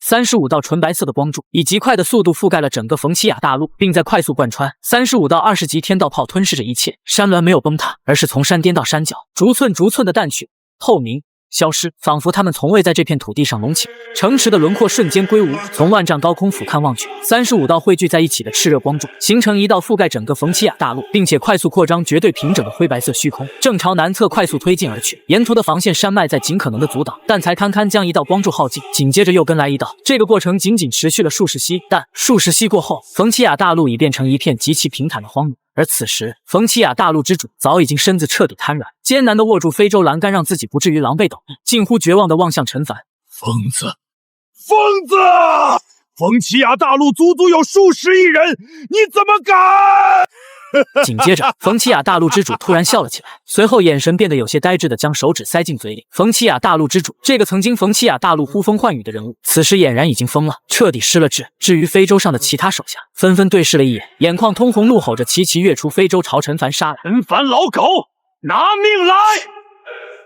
35道纯白色的光柱以极快的速度覆盖了整个冯奇亚大陆，并在快速贯穿。35道20级天道炮吞噬着一切，山峦没有崩塌，而是从山巅到山脚，逐寸逐寸的淡去、透明、消失，仿佛他们从未在这片土地上隆起。城池的轮廓瞬间归无，从万丈高空俯瞰望去，35道汇聚在一起的炽热光柱，形成一道覆盖整个冯奇亚大陆，并且快速扩张、绝对平整的灰白色虚空，正朝南侧快速推进而去。沿途的防线山脉在尽可能的阻挡，但才堪堪将一道光柱耗尽，紧接着又跟来一道。这个过程仅仅持续了数十息，但数十息过后，冯奇亚大陆已变成一片极其平坦的荒野。而此时，冯奇亚大陆之主早已经身子彻底瘫软，艰难地握住非洲栏杆，让自己不至于狼狈倒地，近乎绝望地望向陈凡。疯子！疯子！冯奇亚大陆足足有数十亿人，你怎么敢？紧接着，冯奇亚大陆之主突然笑了起来，随后眼神变得有些呆滞的将手指塞进嘴里。冯奇亚大陆之主，这个曾经冯奇亚大陆呼风唤雨的人物，此时俨然已经疯了，彻底失了智。至于非洲上的其他手下，纷纷对视了一眼，眼眶通红，怒吼着齐齐跃出非洲朝陈凡杀来。陈凡老狗，拿命来！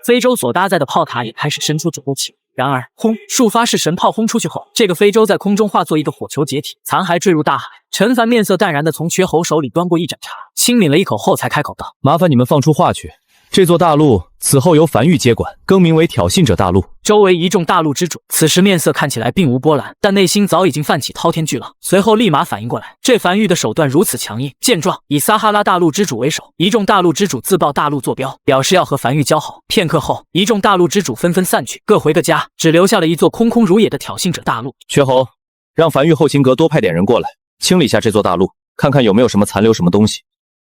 非洲所搭载的炮塔也开始伸出准备起来。然而，轰！数发式神炮轰出去后，这个非洲在空中化作一个火球解体，残骸坠入大海。陈凡面色淡然地从瘸猴手里端过一盏茶，轻抿了一口后才开口道：“麻烦你们放出话去。这座大陆此后由樊玉接管，更名为挑衅者大陆。”周围一众大陆之主此时面色看起来并无波澜，但内心早已经泛起滔天巨浪。随后立马反应过来，这樊玉的手段如此强硬。见状，以撒哈拉大陆之主为首，一众大陆之主自报大陆坐标，表示要和樊玉交好。片刻后，一众大陆之主纷纷散去，各回个家，只留下了一座空空如也的挑衅者大陆。瘸猴，让樊玉后勤阁多派点人过来，清理下这座大陆，看看有没有什么残留什么东西。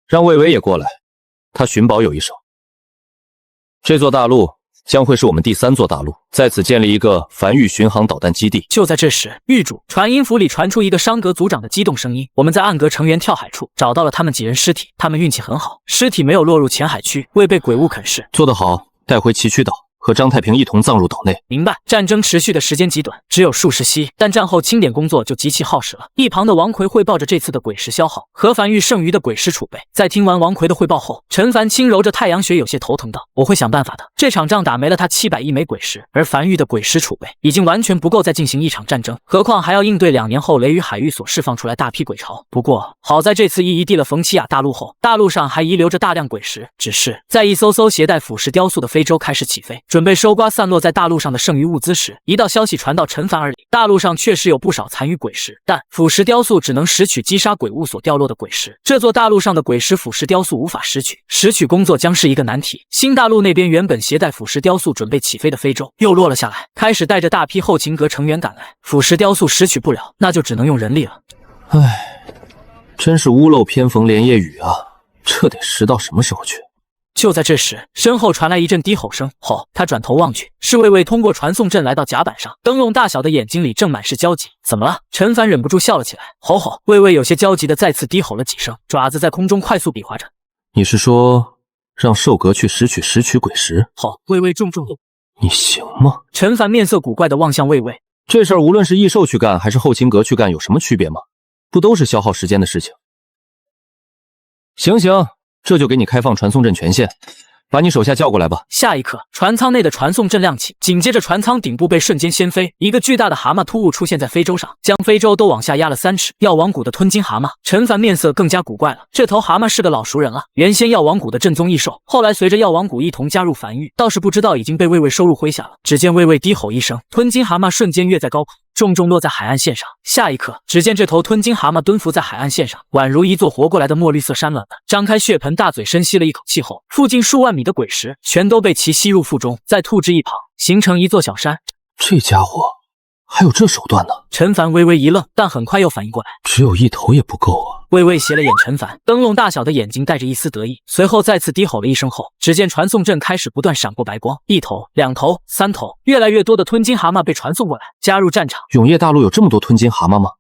让魏巍也过来，他寻宝有一手。这座大陆将会是我们第3座大陆，在此建立一个樊玉巡航导弹基地。就在这时，狱主传音符里传出一个商阁族长的激动声音：“我们在暗阁成员跳海处找到了他们几人尸体，他们运气很好，尸体没有落入浅海区，未被鬼物啃噬。”做得好，带回崎岖岛，和张太平一同葬入岛内。明白。战争持续的时间极短，只有数十息，但战后清点工作就极其耗时了。一旁的王奎汇报着这次的鬼石消耗和樊玉剩余的鬼石储备。在听完王奎的汇报后，陈凡轻揉着太阳穴，有些头疼道：“我会想办法的。这场仗打没了他700亿枚鬼石，而樊玉的鬼石储备已经完全不够再进行一场战争，何况还要应对2年后雷雨海域所释放出来大批鬼潮。不过好在这次移地了冯奇亚大陆后，大陆上还遗留着大量鬼石，只是在一艘艘携带腐蚀雕塑的非洲开始起飞，准备收刮散落在大陆上的剩余物资时，一道消息传到陈凡耳里：大陆上确实有不少残余鬼石，但腐蚀雕塑只能拾取击杀鬼物所掉落的鬼石，这座大陆上的鬼石腐蚀雕塑无法拾取，拾取工作将是一个难题。新大陆那边原本携带腐蚀雕塑准备起飞的非洲又落了下来，开始带着大批后勤阁成员赶来。腐蚀雕塑拾取不了，那就只能用人力了。唉，真是屋漏偏逢连夜雨啊，这得拾到什么时候去？就在这时，身后传来一阵低吼声后，他转头望去，是魏魏通过传送阵来到甲板上，灯笼大小的眼睛里正满是焦急。怎么了？陈凡忍不住笑了起来。吼吼！魏魏有些焦急的再次低吼了几声，爪子在空中快速比划着。你是说让寿阁去拾取鬼石？吼！魏魏重重的。你行吗？陈凡面色古怪的望向魏魏。这事儿无论是异兽去干还是后勤阁去干有什么区别吗？不都是消耗时间的事情？行，这就给你开放传送阵权限，把你手下叫过来吧。下一刻，船舱内的传送阵亮起，紧接着船舱顶部被瞬间掀飞，一个巨大的蛤蟆突兀出现在非洲上，将非洲都往下压了3尺。药王谷的吞金蛤蟆，陈凡面色更加古怪了。这头蛤蟆是个老熟人了，原先药王谷的正宗异兽，后来随着药王谷一同加入樊玉，倒是不知道已经被魏魏收入麾下了。只见魏魏低吼一声，吞金蛤蟆瞬间跃在高空，重重落在海岸线上。下一刻，只见这头吞金蛤蟆蹲伏在海岸线上，宛如一座活过来的墨绿色山峦子，张开血盆大嘴深吸了一口气后，附近数万米的鬼石全都被其吸入腹中，再吐至一旁，形成一座小山。这家伙还有这手段呢？陈凡微微一愣，但很快又反应过来，只有一头也不够啊。魏魏斜了眼陈凡，灯笼大小的眼睛带着一丝得意，随后再次低吼了一声后，只见传送阵开始不断闪过白光，1头、2头、3头，越来越多的吞金蛤蟆被传送过来，加入战场。永业大陆有这么多吞金蛤蟆吗？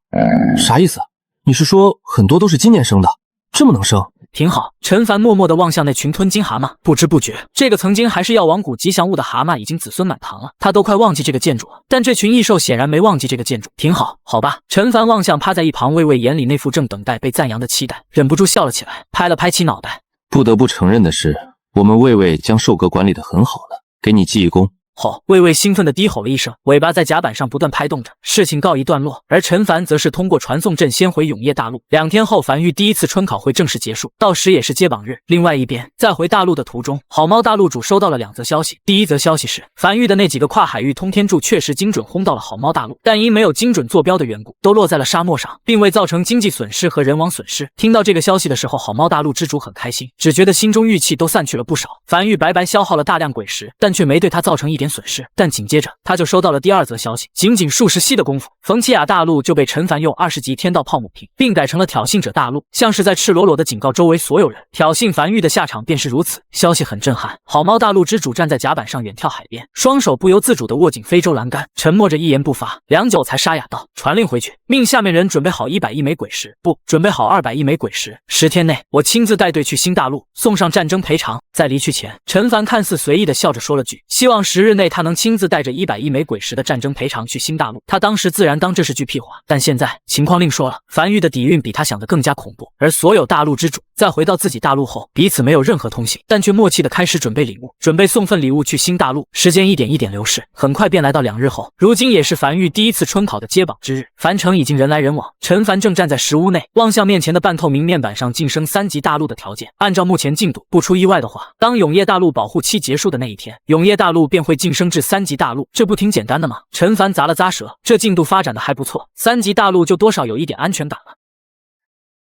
啥意思？你是说很多都是今年生的，这么能生？挺好。陈凡默默地望向那群吞金蛤蟆，不知不觉，这个曾经还是药王谷吉祥物的蛤蟆已经子孙满堂了。他都快忘记这个建筑了，但这群异兽显然没忘记这个建筑。挺好，好吧。陈凡望向趴在一旁魏魏眼里那副正等待被赞扬的期待，忍不住笑了起来，拍了拍其脑袋。不得不承认的是，我们魏魏将寿阁管理得很好呢，给你记一功。后，魏魏兴奋地低吼了一声，尾巴在甲板上不断拍动着。事情告一段落，而陈凡则是通过传送阵先回永业大陆。2天后，樊玉第一次春考会正式结束，到时也是接榜日。另外一边，在回大陆的途中，好猫大陆主收到了2则消息。第一则消息是，樊玉的那几个跨海域通天柱确实精准轰到了好猫大陆，但因没有精准坐标的缘故，都落在了沙漠上，并未造成经济损失和人亡损失。听到这个消息的时候，好猫大陆之主很开心，只觉得心中郁气都散去了不少。樊玉白白消耗了大量鬼石，但却没对他造成一点损失。但紧接着，他就收到了第2则消息，仅仅数十息的功夫，冯奇亚大陆就被陈凡用20级天道炮抹平，并改成了挑衅者大陆，像是在赤裸裸地警告周围所有人，挑衅樊玉的下场便是如此。消息很震撼，好猫大陆之主站在甲板上远眺海边，双手不由自主地握紧非洲栏杆，沉默着一言不发。良久才沙哑道：“传令回去，命下面人准备好100亿枚鬼石，不，准备好200亿枚鬼石。10天内，我亲自带队去新大陆，送上战争赔偿。”在离去前，陈凡看似随意地笑着说了句，希望10日内他能亲自带着100亿枚鬼石的战争赔偿去新大陆。他当时自然当这是句屁话，但现在情况另说了，樊玉的底蕴比他想的更加恐怖，而所有大陆之主在回到自己大陆后，彼此没有任何通信，但却默契地开始准备礼物，准备送份礼物去新大陆。时间一点一点流逝，很快便来到2日后，如今也是樊玉第一次春考的接榜之日。樊城已经人来人往，陈凡正站在石屋内，望向面前的半透明面板上晋升3级大陆的条件。按照目前进度，不出意外的话，当永业大陆保护期结束的那一天，永业大陆便会晋升至3级大陆，这不挺简单的吗？陈凡咂了咂舌，这进度发展的还不错，3级大陆就多少有一点安全感了。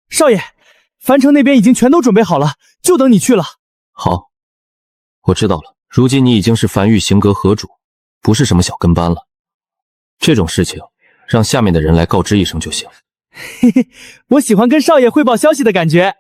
少爷，樊城那边已经全都准备好了，就等你去了。好，我知道了。如今你已经是樊玉行阁河主，不是什么小跟班了。这种事情让下面的人来告知一声就行。嘿嘿，我喜欢跟少爷汇报消息的感觉。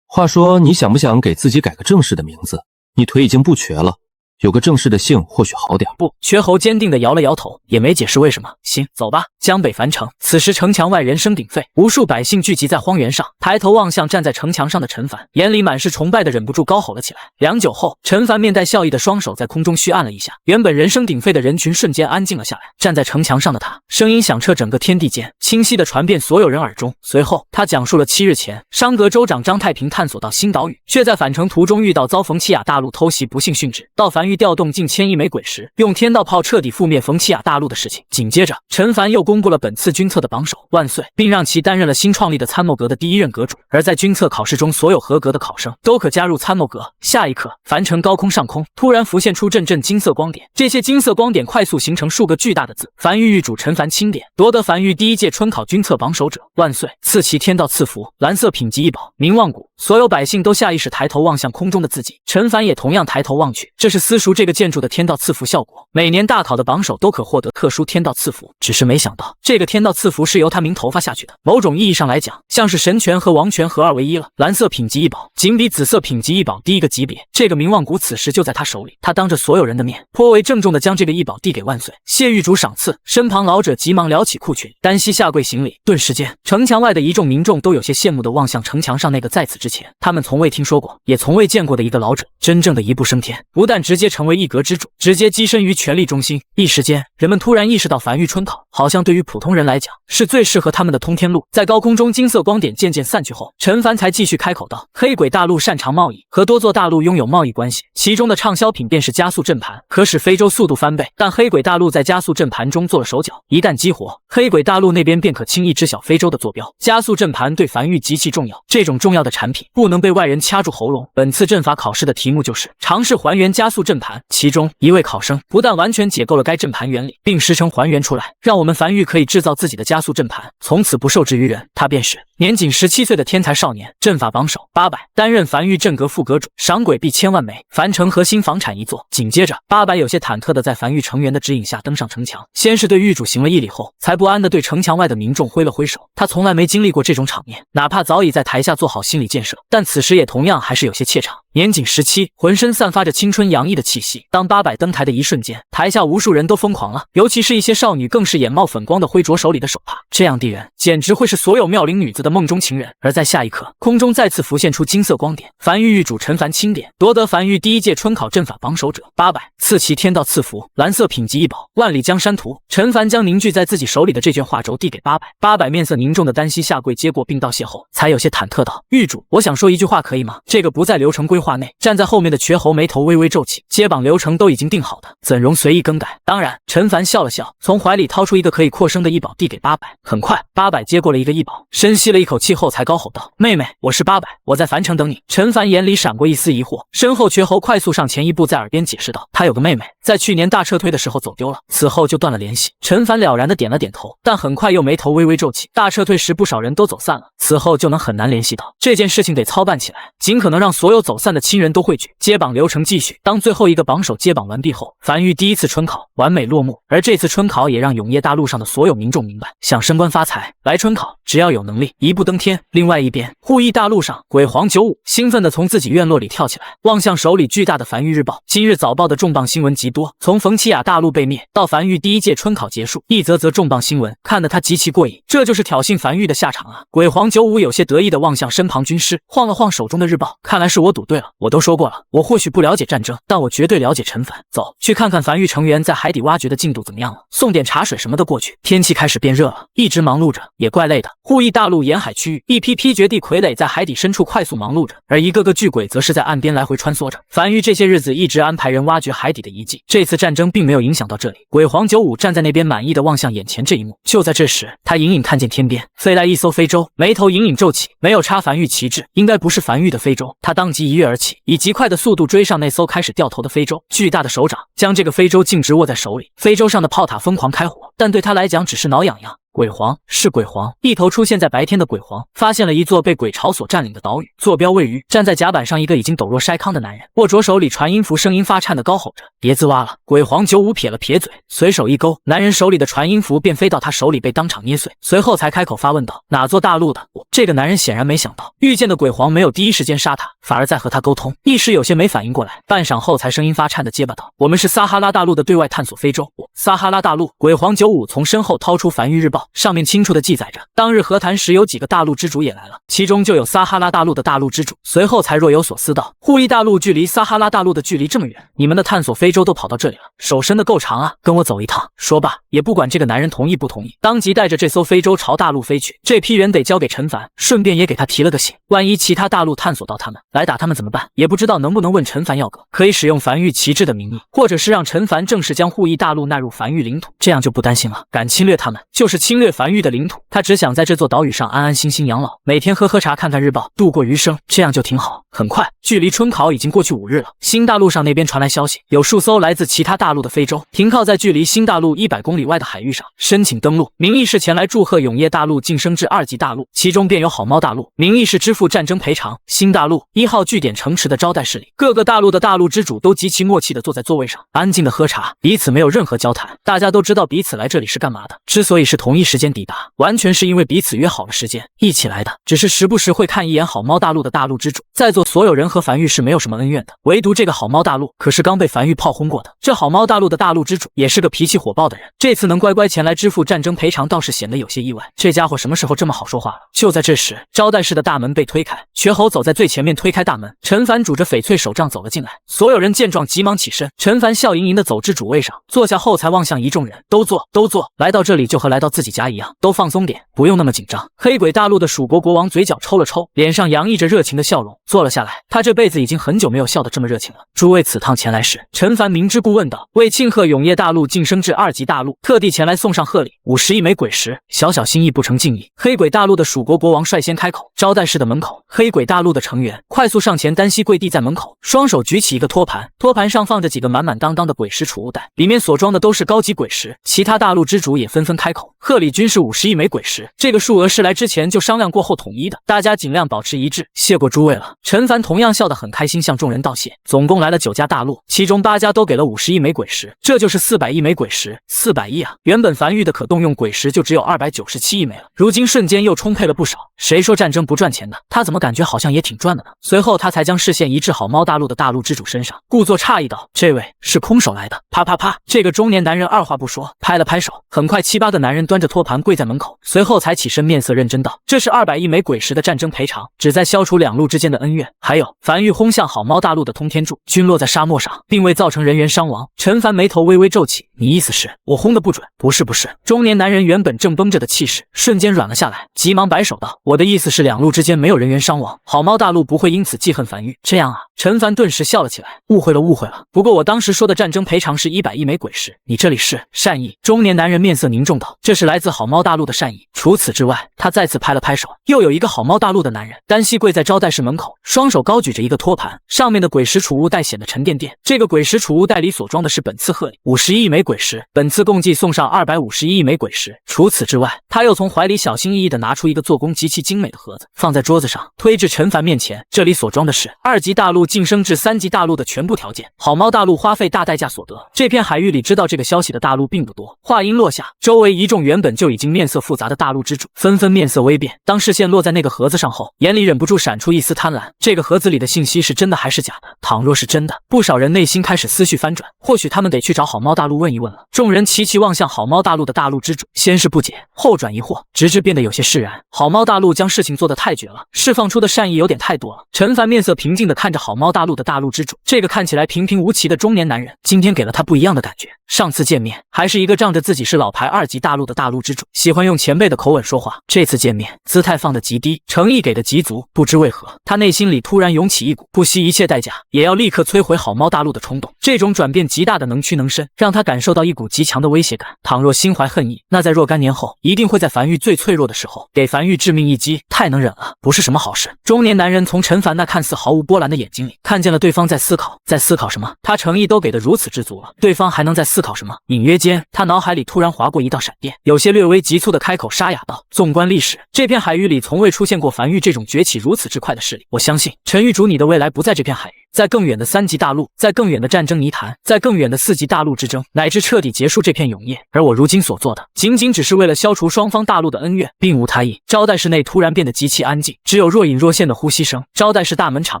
话说，你想不想给自己改个正式的名字？你腿已经不瘸了，有个正式的姓或许好点。不，瘸猴坚定地摇了摇头，也没解释为什么。行，走吧。江北樊城，此时城墙外人声鼎沸，无数百姓聚集在荒原上，抬头望向站在城墙上的陈凡，眼里满是崇拜的，忍不住高吼了起来。良久后，陈凡面带笑意的双手在空中虚按了一下，原本人声鼎沸的人群瞬间安静了下来。站在城墙上的他，声音响彻整个天地间，清晰地传遍所有人耳中。随后，他讲述了7日前，商阁州长张太平探索到新岛屿，却在返程途中遇到遭冯奇亚大陆偷袭，不幸殉职。到樊玉调动近1000亿枚鬼石，用天道炮彻底覆灭冯奇亚大陆的事情。紧接着，陈凡又公布了本次军测的榜首万岁，并让其担任了新创立的参谋阁的第1任阁主。而在军测考试中，所有合格的考生都可加入参谋阁。下一刻，樊城高空上空突然浮现出阵阵金色光点，这些金色光点快速形成数个巨大的字：樊玉狱主陈凡钦点，夺得樊玉第1届春考军测榜首者万岁，赐其天道赐福，蓝色品级1宝，名望谷。所有百姓都下意识抬头望向空中的自己，陈凡也同样抬头望去，这是私塾这个建筑的天道赐福效果。每年大考的榜首都可获得特殊天道赐福，只是没想到这个天道赐福是由他名头发下去的。某种意义上来讲，像是神权和王权合二为一了。蓝色品级1宝，仅比紫色品级1宝低1个级别。这个名望谷此时就在他手里，他当着所有人的面，颇为郑重地将这个1宝递给万岁，谢狱主赏赐。身旁老者急忙撩起裤裙，单膝下跪行礼。顿时间，城墙外的一众民众都有些羡慕地望向城墙上那个在此之前他们从未听说过也从未见过的一个老者，真正的一步升天，不但直接成为一阁之主，直接跻身于权力中心。一时间，人们突然意识到樊玉春考好像对于普通人来讲是最适合他们的通天路。在高空中金色光点渐渐散去后，陈凡才继续开口道：黑鬼大陆擅长贸易，和多座大陆拥有贸易关系，其中的畅销品便是加速阵盘，可使非洲速度翻倍。但黑鬼大陆在加速阵盘中做了手脚，一旦激活，黑鬼大陆那边便可轻易知晓非洲的坐标。加速阵盘对樊玉极其重要，这种重要的产品不能被外人掐住喉咙。本次阵法考试的题目就是尝试还原加速阵盘，其中一位考生不但完全解构了该阵盘原理，并实诚还原出来，让我们樊玉可以制造自己的加速阵盘，从此不受制于人。他便是年仅17岁的天才少年，阵法榜首800，担任樊玉镇阁副阁主，赏鬼币1000万枚，樊城核心房产1座。紧接着，800有些忐忑的在樊玉成员的指引下登上城墙，先是对狱主行了一礼后，才不安地对城墙外的民众挥了挥手。他从来没经历过这种场面，哪怕早已在台下做好心理建设，但此时也同样还是有些怯场。年仅17，浑身散发着青春洋溢的气息。当800登台的一瞬间，台下无数人都疯狂了，尤其是一些少女更是眼冒粉光的挥着手里的手帕，这样的人简直会是所有妙龄女子的梦中情人。而在下一刻，空中再次浮现出金色光点，樊玉狱主陈凡钦点，夺得樊玉第1届春考阵法榜首者800，赐其天道赐福，蓝色品级1宝，万里江山图。陈凡将凝聚在自己手里的这卷画轴递给800，800面色凝重的单膝下跪接过并道谢后，才有些忐忑道：狱主，我想说一句话可以吗？这个不在流程规划内，站在后面的瘸猴眉头微微皱起，接榜流程都已经定好的，怎容随意更改？当然，陈凡笑了笑，从怀里掏出一个可以扩声的医宝，递给800。很快，800接过了一个医宝，深吸了一口气后才高吼道：“妹妹，我是800，我在樊城等你。”陈凡眼里闪过一丝疑惑，身后瘸猴快速上前一步，在耳边解释道：“他有个妹妹，在去年大撤退的时候走丢了，此后就断了联系。”陈凡了然的点了点头，但很快又眉头微微皱起。大撤退时不少人都走散了，此后就能很难联系到。这件事情得操办起来，尽可能让所有走散的亲人都汇聚。接榜流程继续，当最后一个榜首接榜完毕后，樊玉第一次春考完美落幕。而这次春考也让永业大陆上的所有民众明白，想升官发财，来春考只要有能力，一步登天。另外一边，护翼大陆上，鬼皇95兴奋地从自己院落里跳起来，望向手里巨大的樊玉日报。今日早报的重磅新闻极多，从冯奇亚大陆被灭到樊玉第一届春考结束，一则则重磅新闻看得他极其过瘾。这就是挑衅樊玉的下场啊！鬼皇95有些得意地望向身旁军师，晃了晃手中的日报，看来是我赌对了。我都说过了，我或许不了解战争，但我绝对了解陈凡。走，去看看樊玉成员在海底挖掘的进度怎么样了，送点茶水什么的过去。天气开始变热了，一直忙碌着也怪累的。护翼大陆沿海区域，一批批绝地傀儡在海底深处快速忙碌着，而一个个巨鬼则是在岸边来回穿梭着。樊玉这些日子一直安排人挖掘海底的遗迹，这次战争并没有影响到这里。鬼皇95站在那边满意的望向眼前这一幕。就在这时，他隐隐看见天边飞来一艘非洲，眉头隐隐皱起，没有插樊玉旗帜，应该不是樊玉的非洲。他当即一跃而起，以极快的速度追上那艘开始掉头的非洲，巨大的手掌将这个非洲径直握在手里。非洲上的炮塔疯狂开火，但对他来讲只是挠痒痒。鬼皇是鬼皇，一头出现在白天的鬼皇发现了一座被鬼巢所占领的岛屿，坐标位于站在甲板上一个已经抖若筛糠的男人，握着手里传音符，声音发颤的高吼着：“别自挖了！”鬼皇95撇了撇嘴，随手一勾，男人手里的传音符便飞到他手里，被当场捏碎，随后才开口发问道：“哪座大陆的？”这个男人显然没想到遇见的鬼皇没有第一时间杀他，反而在和他沟通，一时有些没反应过来，半晌后才声音发颤的结巴道：“我们是撒哈拉大陆的对外探索非洲。”撒哈拉大陆。鬼皇95从身后掏出樊玉日报，上面清楚的记载着，当日和谈时有几个大陆之主也来了，其中就有撒哈拉大陆的大陆之主。随后才若有所思道：“护翼大陆距离撒哈拉大陆的距离这么远，你们的探索非洲都跑到这里了，手伸得够长啊，跟我走一趟。”说罢，也不管这个男人同意不同意，当即带着这艘非洲朝大陆飞去。这批人得交给陈凡，顺便也给他提了个醒，万一其他大陆探索到他们来打他们怎么办？也不知道能不能问陈凡要个可以使用樊玉旗帜的名义，或者是让陈凡正式将护翼大陆纳入樊玉领土，这样就不担心了。敢侵略他们，就是侵略樊玉的领土。他只想在这座岛屿上安安心心养老，每天喝喝茶，看看日报，度过余生，这样就挺好。很快，距离春考已经过去5日了。新大陆上那边传来消息，有数艘来自其他大陆的非洲停靠在距离新大陆100公里外的海域上，申请登陆，名义是前来祝贺永业大陆晋升至2级大陆，其中便有好猫大陆，名义是支付战争赔偿。新大陆1号据点城池的招待室里，各个大陆的大陆之主都极其默契地坐在座位上，安静地喝茶，彼此没有任何交谈。大家都知道彼此来这里是干嘛的，之所以是同一时间抵达，完全是因为彼此约好了时间一起来的，只是时不时会看一眼好猫大陆的大陆之主。在座所有人和樊玉是没有什么恩怨的，唯独这个好猫大陆可是刚被樊玉炮轰过的。这好猫大陆的大陆之主也是个脾气火爆的人，这次能乖乖前来支付战争赔偿，倒是显得有些意外。这家伙什么时候这么好说话了？就在这时，招待室的大门被推开，瘸猴走在最前面推开大门，陈凡拄着翡翠手杖走了进来。所有人见状急忙起身，陈凡笑盈盈地走至主位上，坐下后才望向一众人：“都坐，都坐，来到这里就和来到自己家一样，都放松点，不用那么紧张。”黑鬼大陆的蜀国国王嘴角抽了抽，脸上洋溢着热情的笑容，坐了下来。他这辈子已经很久没有笑得这么热情了。诸位此趟前来时，陈凡明知故问道：“为庆贺永业大陆晋升至2级大陆，特地前来送上贺礼，50亿枚鬼石，小小心意不成敬意。”黑鬼大陆的蜀国国王率先开口。招待室的门口，黑鬼大陆的成员快速上前，单膝跪地在门口，双手举起一个托盘，托盘上放着几个满满当当的鬼石储物袋，里面所装的都是高级鬼石。其他大陆之主也纷纷开口，贺礼均是50亿枚鬼石，这个数额是来之前就商量过后统一的，大家尽量保持一致，谢过诸位了。陈凡同样笑得很开心，向众人道谢。总共来了9家大陆，其中8家都给了50亿枚鬼石，这就是400亿枚鬼石，400亿啊！原本樊玉的可动用鬼石就只有297亿枚了，如今瞬间又充沛了不少。谁说战争不赚钱的？他怎么感觉好像也挺赚的呢？随后他才将视线移至好猫大陆的大陆之主身上，故作诧异道：“这位是空手来的？”啪啪啪，这个中年男人二话不说拍了拍手。很快7、8个男人端着托盘跪在门口，随后才起身，面色认真道：“这是200亿枚鬼石的战争赔偿，旨在消除2路之间的恩怨。还有，樊玉轰向好猫大陆的通天柱均落在沙漠上，并未造成人员伤亡。”陈凡眉头微微皱起：“你意思是我轰的不准？”“不是不是。”中年男人原本正绷着的气势瞬间软了下来，急忙摆手道：“我的意思是两路之间没有人员伤亡，好猫大陆不会因此记恨樊玉。这样啊？陈凡顿时笑了起来，误会了。不过我当时说的战争赔偿是100亿枚鬼石，你这里是善意。中年男人面色凝重道，这是来自好猫大陆的善意。除此之外，他再次拍了拍手，又有一个好猫大陆的男人单膝跪在招待室门口，双手高举着一个托盘，上面的鬼石储物袋显得沉甸甸。这个鬼石储物袋里所装的是本次贺礼51亿枚鬼石，本次共计送上251亿枚鬼石。除此之外，他又从怀里小心翼翼地拿出一个做工极其精美的盒子，放在桌子上，推至陈凡面前。这里所装的是2级大陆晋升至3级大陆的全部条件，好猫大陆花费大代价所得。这片海域里知道这个消息的大陆并不多。话音落下，周围一众原本就已经面色复杂的大陆之主纷纷面色微变。当视线落在那个盒子上后，眼里忍不住闪出一丝贪婪。这个盒子里的信息是真的还是假的？倘若是真的，不少人内心开始思绪翻转，或许他们得去找好猫大陆问一问了。众人齐齐望向好猫大陆的大陆之主，先是不解，后转疑惑，直至变得有些释然。好猫大陆将事情做得太绝了，释放出的善意有点太多了。陈凡面色平静地看着好猫大陆的大陆之主，这个看起来平平无奇的中年男人，今天给了他不一样的感觉。上次见面还是一个仗着自己是老牌2级大陆的大陆之主，喜欢用前辈的口吻说话。这次见面，姿态放得极低，诚意给的极足。不知为何，他内心里突然涌起一股不惜一切代价也要立刻摧毁好猫大陆的冲动。这种转变极大的能屈能伸，让他感受到一股极强的威胁感。倘若心怀恨意，那在若干年后，一定会在樊玉最脆弱的时候给樊玉致命一击。太能忍了，不是什么好事。中年男人从陈凡那看似毫无波澜的眼睛里，看见了对方在思考，在思考什么。他诚意都给得如此知足了，对方还能在思考什么？隐约间，他脑海里突然划过一道闪电，有些略微急促的开口沙哑道：纵观历史，这片海域里从未出现过樊玉这种崛起如此之快的势力。我相信陈玉主，你的未来不在这片海域，在更远的3级大陆，在更远的战争泥潭，在更远的4级大陆之争，乃至彻底结束这片永夜。而我如今所做的，仅仅只是为了消除双方大陆的恩怨，并无他意。招待室内突然变得极其安静，只有若隐若现的呼吸声。招待室大门敞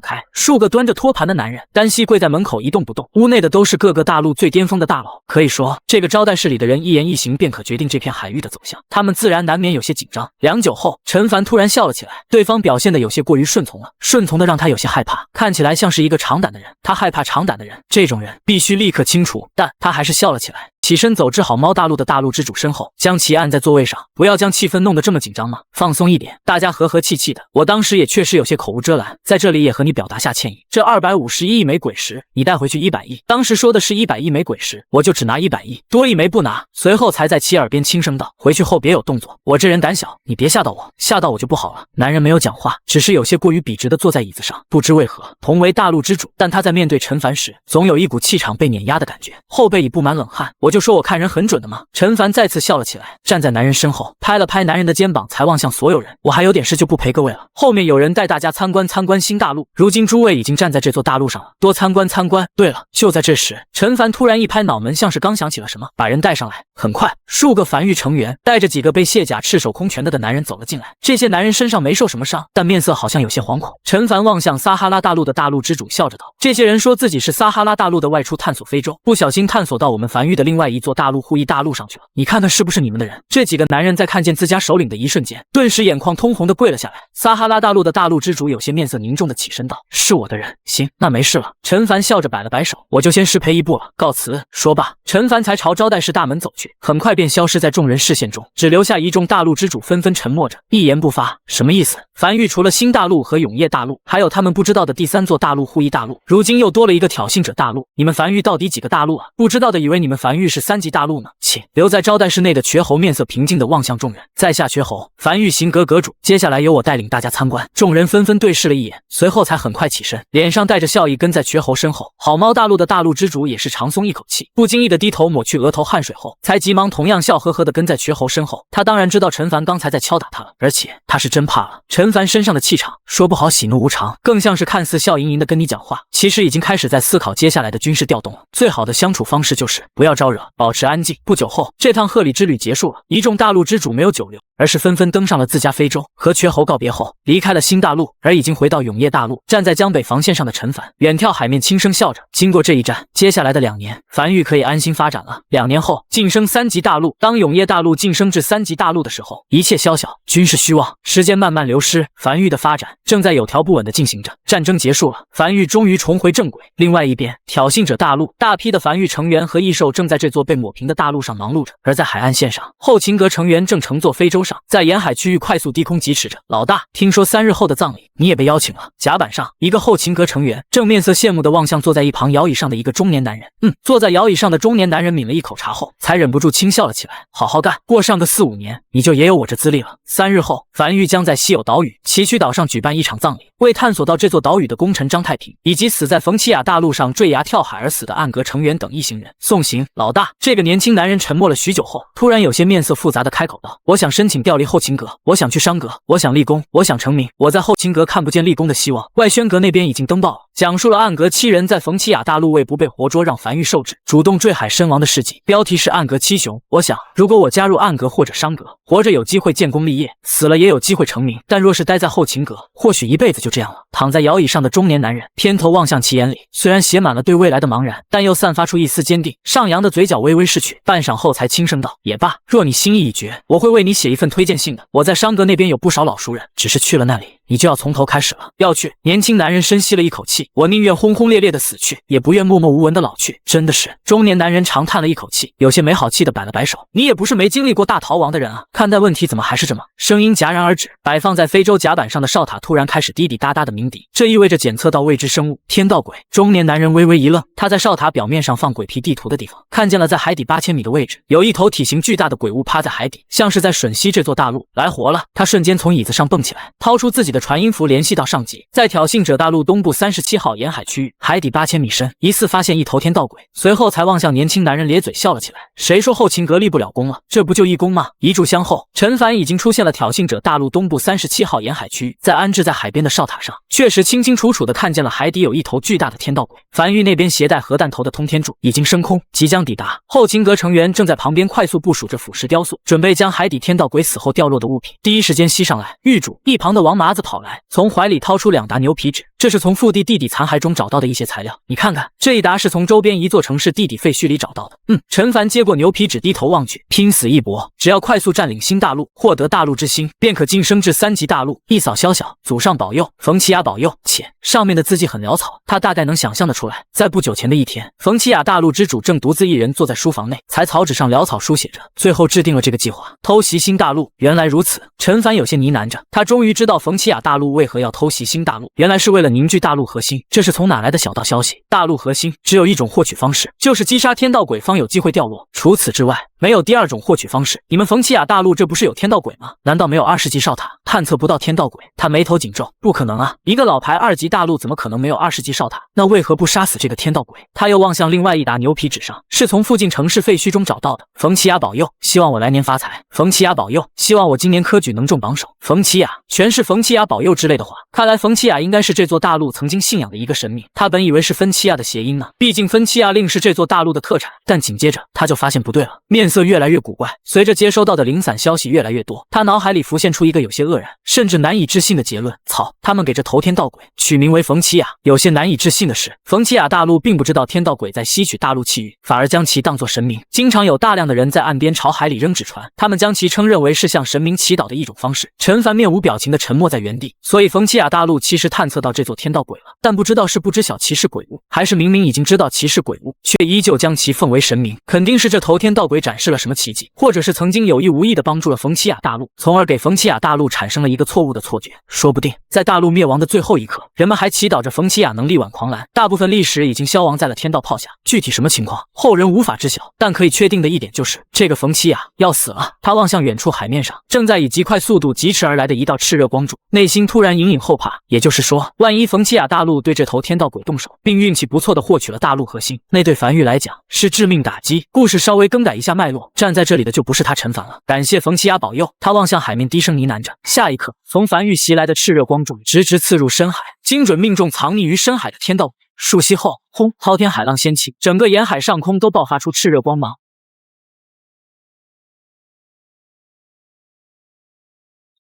开，数个端着托盘的男人单膝跪在门口一动不动。屋内的都是各个大陆最巅峰的大佬，可以说这个招待室里的人一言一行便可决定这片海域的走向。他们自然难免有些紧张。良久后，陈凡突然笑了起来，对方表现得有些过于顺从了，顺从的让他有些害怕，看起来像是一个长胆的人。他害怕长胆的人，这种人必须立刻清除。但他还是笑了起来，起身走至好猫大陆的大陆之主身后，将其按在座位上。不要将气氛弄得这么紧张嘛，放松一点，大家和和气气的。我当时也确实有些口无遮拦，在这里也和你表达下歉意。这251亿枚鬼石，你带回去100亿。当时说的是100亿枚鬼石，我就只拿100亿，多1枚不拿。随后才在其耳边轻声道：回去后别有动作。我这人胆小，你别吓到我，吓到我就不好了。男人没有讲话，只是有些过于笔直的坐在椅子上。不知为何，同为大陆之主，但他在面对陈凡时，总有一股气场被碾压的感觉，后背已布满冷汗。我就说我看人很准的吗？陈凡再次笑了起来，站在男人身后，拍了拍男人的肩膀，才望向所有人：我还有点事，就不陪各位了。后面有人带大家参观新大陆，如今诸位已经站在这座大陆上了，多参观参观。对了，就在这时，陈凡突然一拍脑门，像是刚想起了什么，把人带上来。很快，数个樊玉成员带着几个被卸甲赤手空拳的男人走了进来。这些男人身上没受什么伤，但面色好像有些惶恐。陈凡望向撒哈拉大陆的大陆之主，笑着道：这些人说自己是撒哈拉大陆的外出探索非洲，不小心探索到我们樊玉的另外一座大陆护翼大陆上去了。你看看是不是你们的人？这几个男人在看见自家首领的一瞬间，顿时眼眶通红的跪了下来。撒哈拉大陆的大陆之主有些面色凝重的起身道：是我的人。行，那没事了。陈凡笑着摆了摆手，我就先失陪一步了，告辞。说罢，陈凡才朝招待室大门走去，很快便消失在众人视线中，只留下一众大陆之主纷纷沉默着，一言不发。什么意思？樊玉除了新大陆和永夜大陆，还有他们不知道的第3座大陆护翼大陆，如今又多了一个挑衅者大陆。你们樊玉到底几个大陆啊？不知道的以为你们樊玉是3级大陆呢。请留在招待室内的瘸猴面色平静地望向众人，在下瘸猴，樊玉行阁主，接下来由我带领大家参观。众人纷纷对视了一眼，随后才很快起身，脸上带着笑意跟在瘸猴身后。好猫大陆的大陆之主也是长松一口气，不经意地低头抹去额头汗水后，才急忙同样笑呵呵地跟在瘸猴身后。他当然知道陈凡刚才在敲打他了，而且他是真怕了。陈凡身上的气场，说不好喜怒无常，更像是看似笑盈盈地跟你讲话，其实已经开始在思考接下来的军事调动了。最好的相处方式就是不要招惹，保持安静。不久后，这趟贺礼之旅结束了，一众大陆之主没有久留，而是纷纷登上了自家非洲，和瘸猴告别后离开了新大陆。而已经回到永夜大陆，站在江北防线上的陈凡远眺海面，轻声笑着：经过这一战，接下来的2年，樊玉可以安心发展了。2年后晋升3级大陆，当永夜大陆晋升至3级大陆的时候，一切宵小，均是虚妄。时间慢慢流失，樊玉的发展正在有条不紊地进行着。战争结束了，樊玉终于重回正轨。另外一边，挑衅者大陆大批的樊玉成员和异兽正在这座被抹平的大陆上忙碌着，而在海岸线上，后秦阁成员正乘坐非洲上，在沿海区域快速低空疾驰着。老大，听说3日后的葬礼你也被邀请了。甲板上，一个后勤阁成员正面色羡慕地望向坐在一旁摇椅上的一个中年男人。坐在摇椅上的中年男人抿了一口茶后，才忍不住轻笑了起来。好好干，过上个4、5年，你就也有我这资历了。3日后，樊玉将在稀有岛屿崎岖岛上举办一场葬礼，为探索到这座岛屿的功臣张太平，以及死在冯奇亚大陆上坠崖跳海而死的暗阁成员等一行人送行。老大，这个年轻男人沉默了许久后，突然有些面色复杂的开口道：“我想申请调离后勤阁，我想去商阁，我想立功，我想成名。我在后勤阁看不见立功的希望。外宣阁那边已经登报了，讲述了暗阁7人在冯奇亚大陆为不被活捉让樊玉受制，主动坠海身亡的事迹。标题是暗阁7雄。我想，如果我加入暗阁或者商阁，活着有机会建功立业，死了也有机会成名。但若是待在后勤阁，或许一辈子就这样了。”躺在摇椅上的中年男人偏头望向其眼里，虽然写满了对未来的茫然，但又散发出一丝坚定。上扬的嘴角微微拭去，半晌后才轻声道：“也罢，若你心意已决，我会为你写一份推荐信的。我在商阁那边有不少老熟人，只是去了那里，你就要从头开始了。要去。”年轻男人深吸了一口气，我宁愿轰轰烈烈的死去，也不愿默默无闻的老去。真的是。中年男人长叹了一口气，有些没好气的摆了摆手：“你也不是没经历过大逃亡的人啊，看待问题怎么还是这么……”声音戛然而止，摆放在非洲甲板上的哨塔突然开始滴滴答答的鸣笛，这意味着检测到未知生物天道鬼。中年男人微微一愣，他在哨塔表面上放鬼皮地图的地方，看见了在海底8000米的位置，有一头体型巨大的鬼物趴在海底，像是在吮吸这座大陆。来活了！他瞬间从椅子上蹦起来，掏出自己的传音符联系到上级，在挑衅者大陆东部37号沿海区域，海底8000米深，疑似发现一头天道鬼。随后才望向年轻男人咧嘴笑了起来。谁说后勤阁立不了功了？这不就一功吗？一炷香后，陈凡已经出现了挑衅者大陆东部37号沿海区域，在安置在海边的哨塔上，确实清清楚楚地看见了海底有一头巨大的天道鬼。樊玉那边携带核弹头的通天柱已经升空，即将抵达。后勤阁成员正在旁边快速部署着腐蚀雕塑，准备将海底天道鬼死后掉落的物品第一时间吸上来。狱主一旁的王麻子跑来，从怀里掏出2沓牛皮纸，这是从腹地地底残骸中找到的一些材料，你看看，这一沓是从周边一座城市地底废墟里找到的。陈凡接过牛皮纸，低头望去，拼死一搏，只要快速占领新大陆，获得大陆之星，便可晋升至3级大陆。一扫宵小，祖上保佑，冯奇亚保佑。且上面的字迹很潦草，他大概能想象得出来，在不久前的一天，冯奇亚大陆之主正独自一人坐在书房内，才草纸上潦草书写着，最后制定了这个计划，偷袭新大陆。原来如此，陈凡有些呢喃着，他终于知道冯奇亚大陆为何要偷袭新大陆，原来是为了凝聚大陆核心。这是从哪来的小道消息？大陆核心只有一种获取方式，就是击杀天道鬼方有机会掉落，除此之外没有第二种获取方式。你们冯奇亚大陆这不是有天道鬼吗？难道没有20级哨塔探测不到天道鬼？他眉头紧皱，不可能啊，一个老牌2级大陆怎么可能没有20级哨塔？那为何不杀死这个天道鬼？他又望向另外一沓牛皮纸上，是从附近城市废墟中找到的。冯奇亚保佑，希望我来年发财。冯奇亚保佑，希望我今年科举能中榜首。冯奇亚，全是冯奇亚保佑之类的话。看来冯奇亚应该是这座大陆曾经信仰的一个神明，他本以为是芬奇亚的谐音呢，毕竟芬奇亚令是这座大陆的特产。但紧接着他就发现不对了，面色越来越古怪。随着接收到的零散消息越来越多，他脑海里浮现出一个有些愕然甚至难以置信的结论：操，他们给这头天道鬼取名为冯奇亚。有些难以置信的是，冯奇亚大陆并不知道天道鬼在吸取大陆气运，反而将其当作神明。经常有大量的人在岸边朝海里扔纸船，他们将其称认为是向神明祈祷的一种方式。陈凡面无表情的沉默在原地。所以冯奇亚大陆其实探测到这座天道鬼了，但不知道是不知晓其是鬼物，还是明明已经知道其是鬼物，却依旧将其奉为神明。肯定是这头天道鬼展示了什么奇迹，或者是曾经有意无意的帮助了冯奇亚大陆，从而给冯奇亚大陆产生了一个错误的错觉。说不定在大陆灭亡的最后一刻，人们还祈祷着冯奇亚能力挽狂澜。大部分历史已经消亡在了天道炮下，具体什么情况后人无法知晓，但可以确定的一点就是这个冯奇亚要死了。他望向远处海面上正在以极快速度疾驰而来的一道炽热光柱，内心突然隐隐后怕。也就是说，万一冯奇亚大陆对这头天道鬼动手，并运气不错的获取了大陆核心，那对樊玉来讲是致命打击。故事稍微更改一下脉络，站在这里的就不是他陈凡了。感谢冯奇亚保佑，他望向海面低声呢喃着。下一刻，从樊玉袭来的炽热光柱直直刺入深海，精准命中藏匿于深海的天道鬼。数息后，轰！滔天海浪掀起，整个沿海上空都爆发出炽热光芒。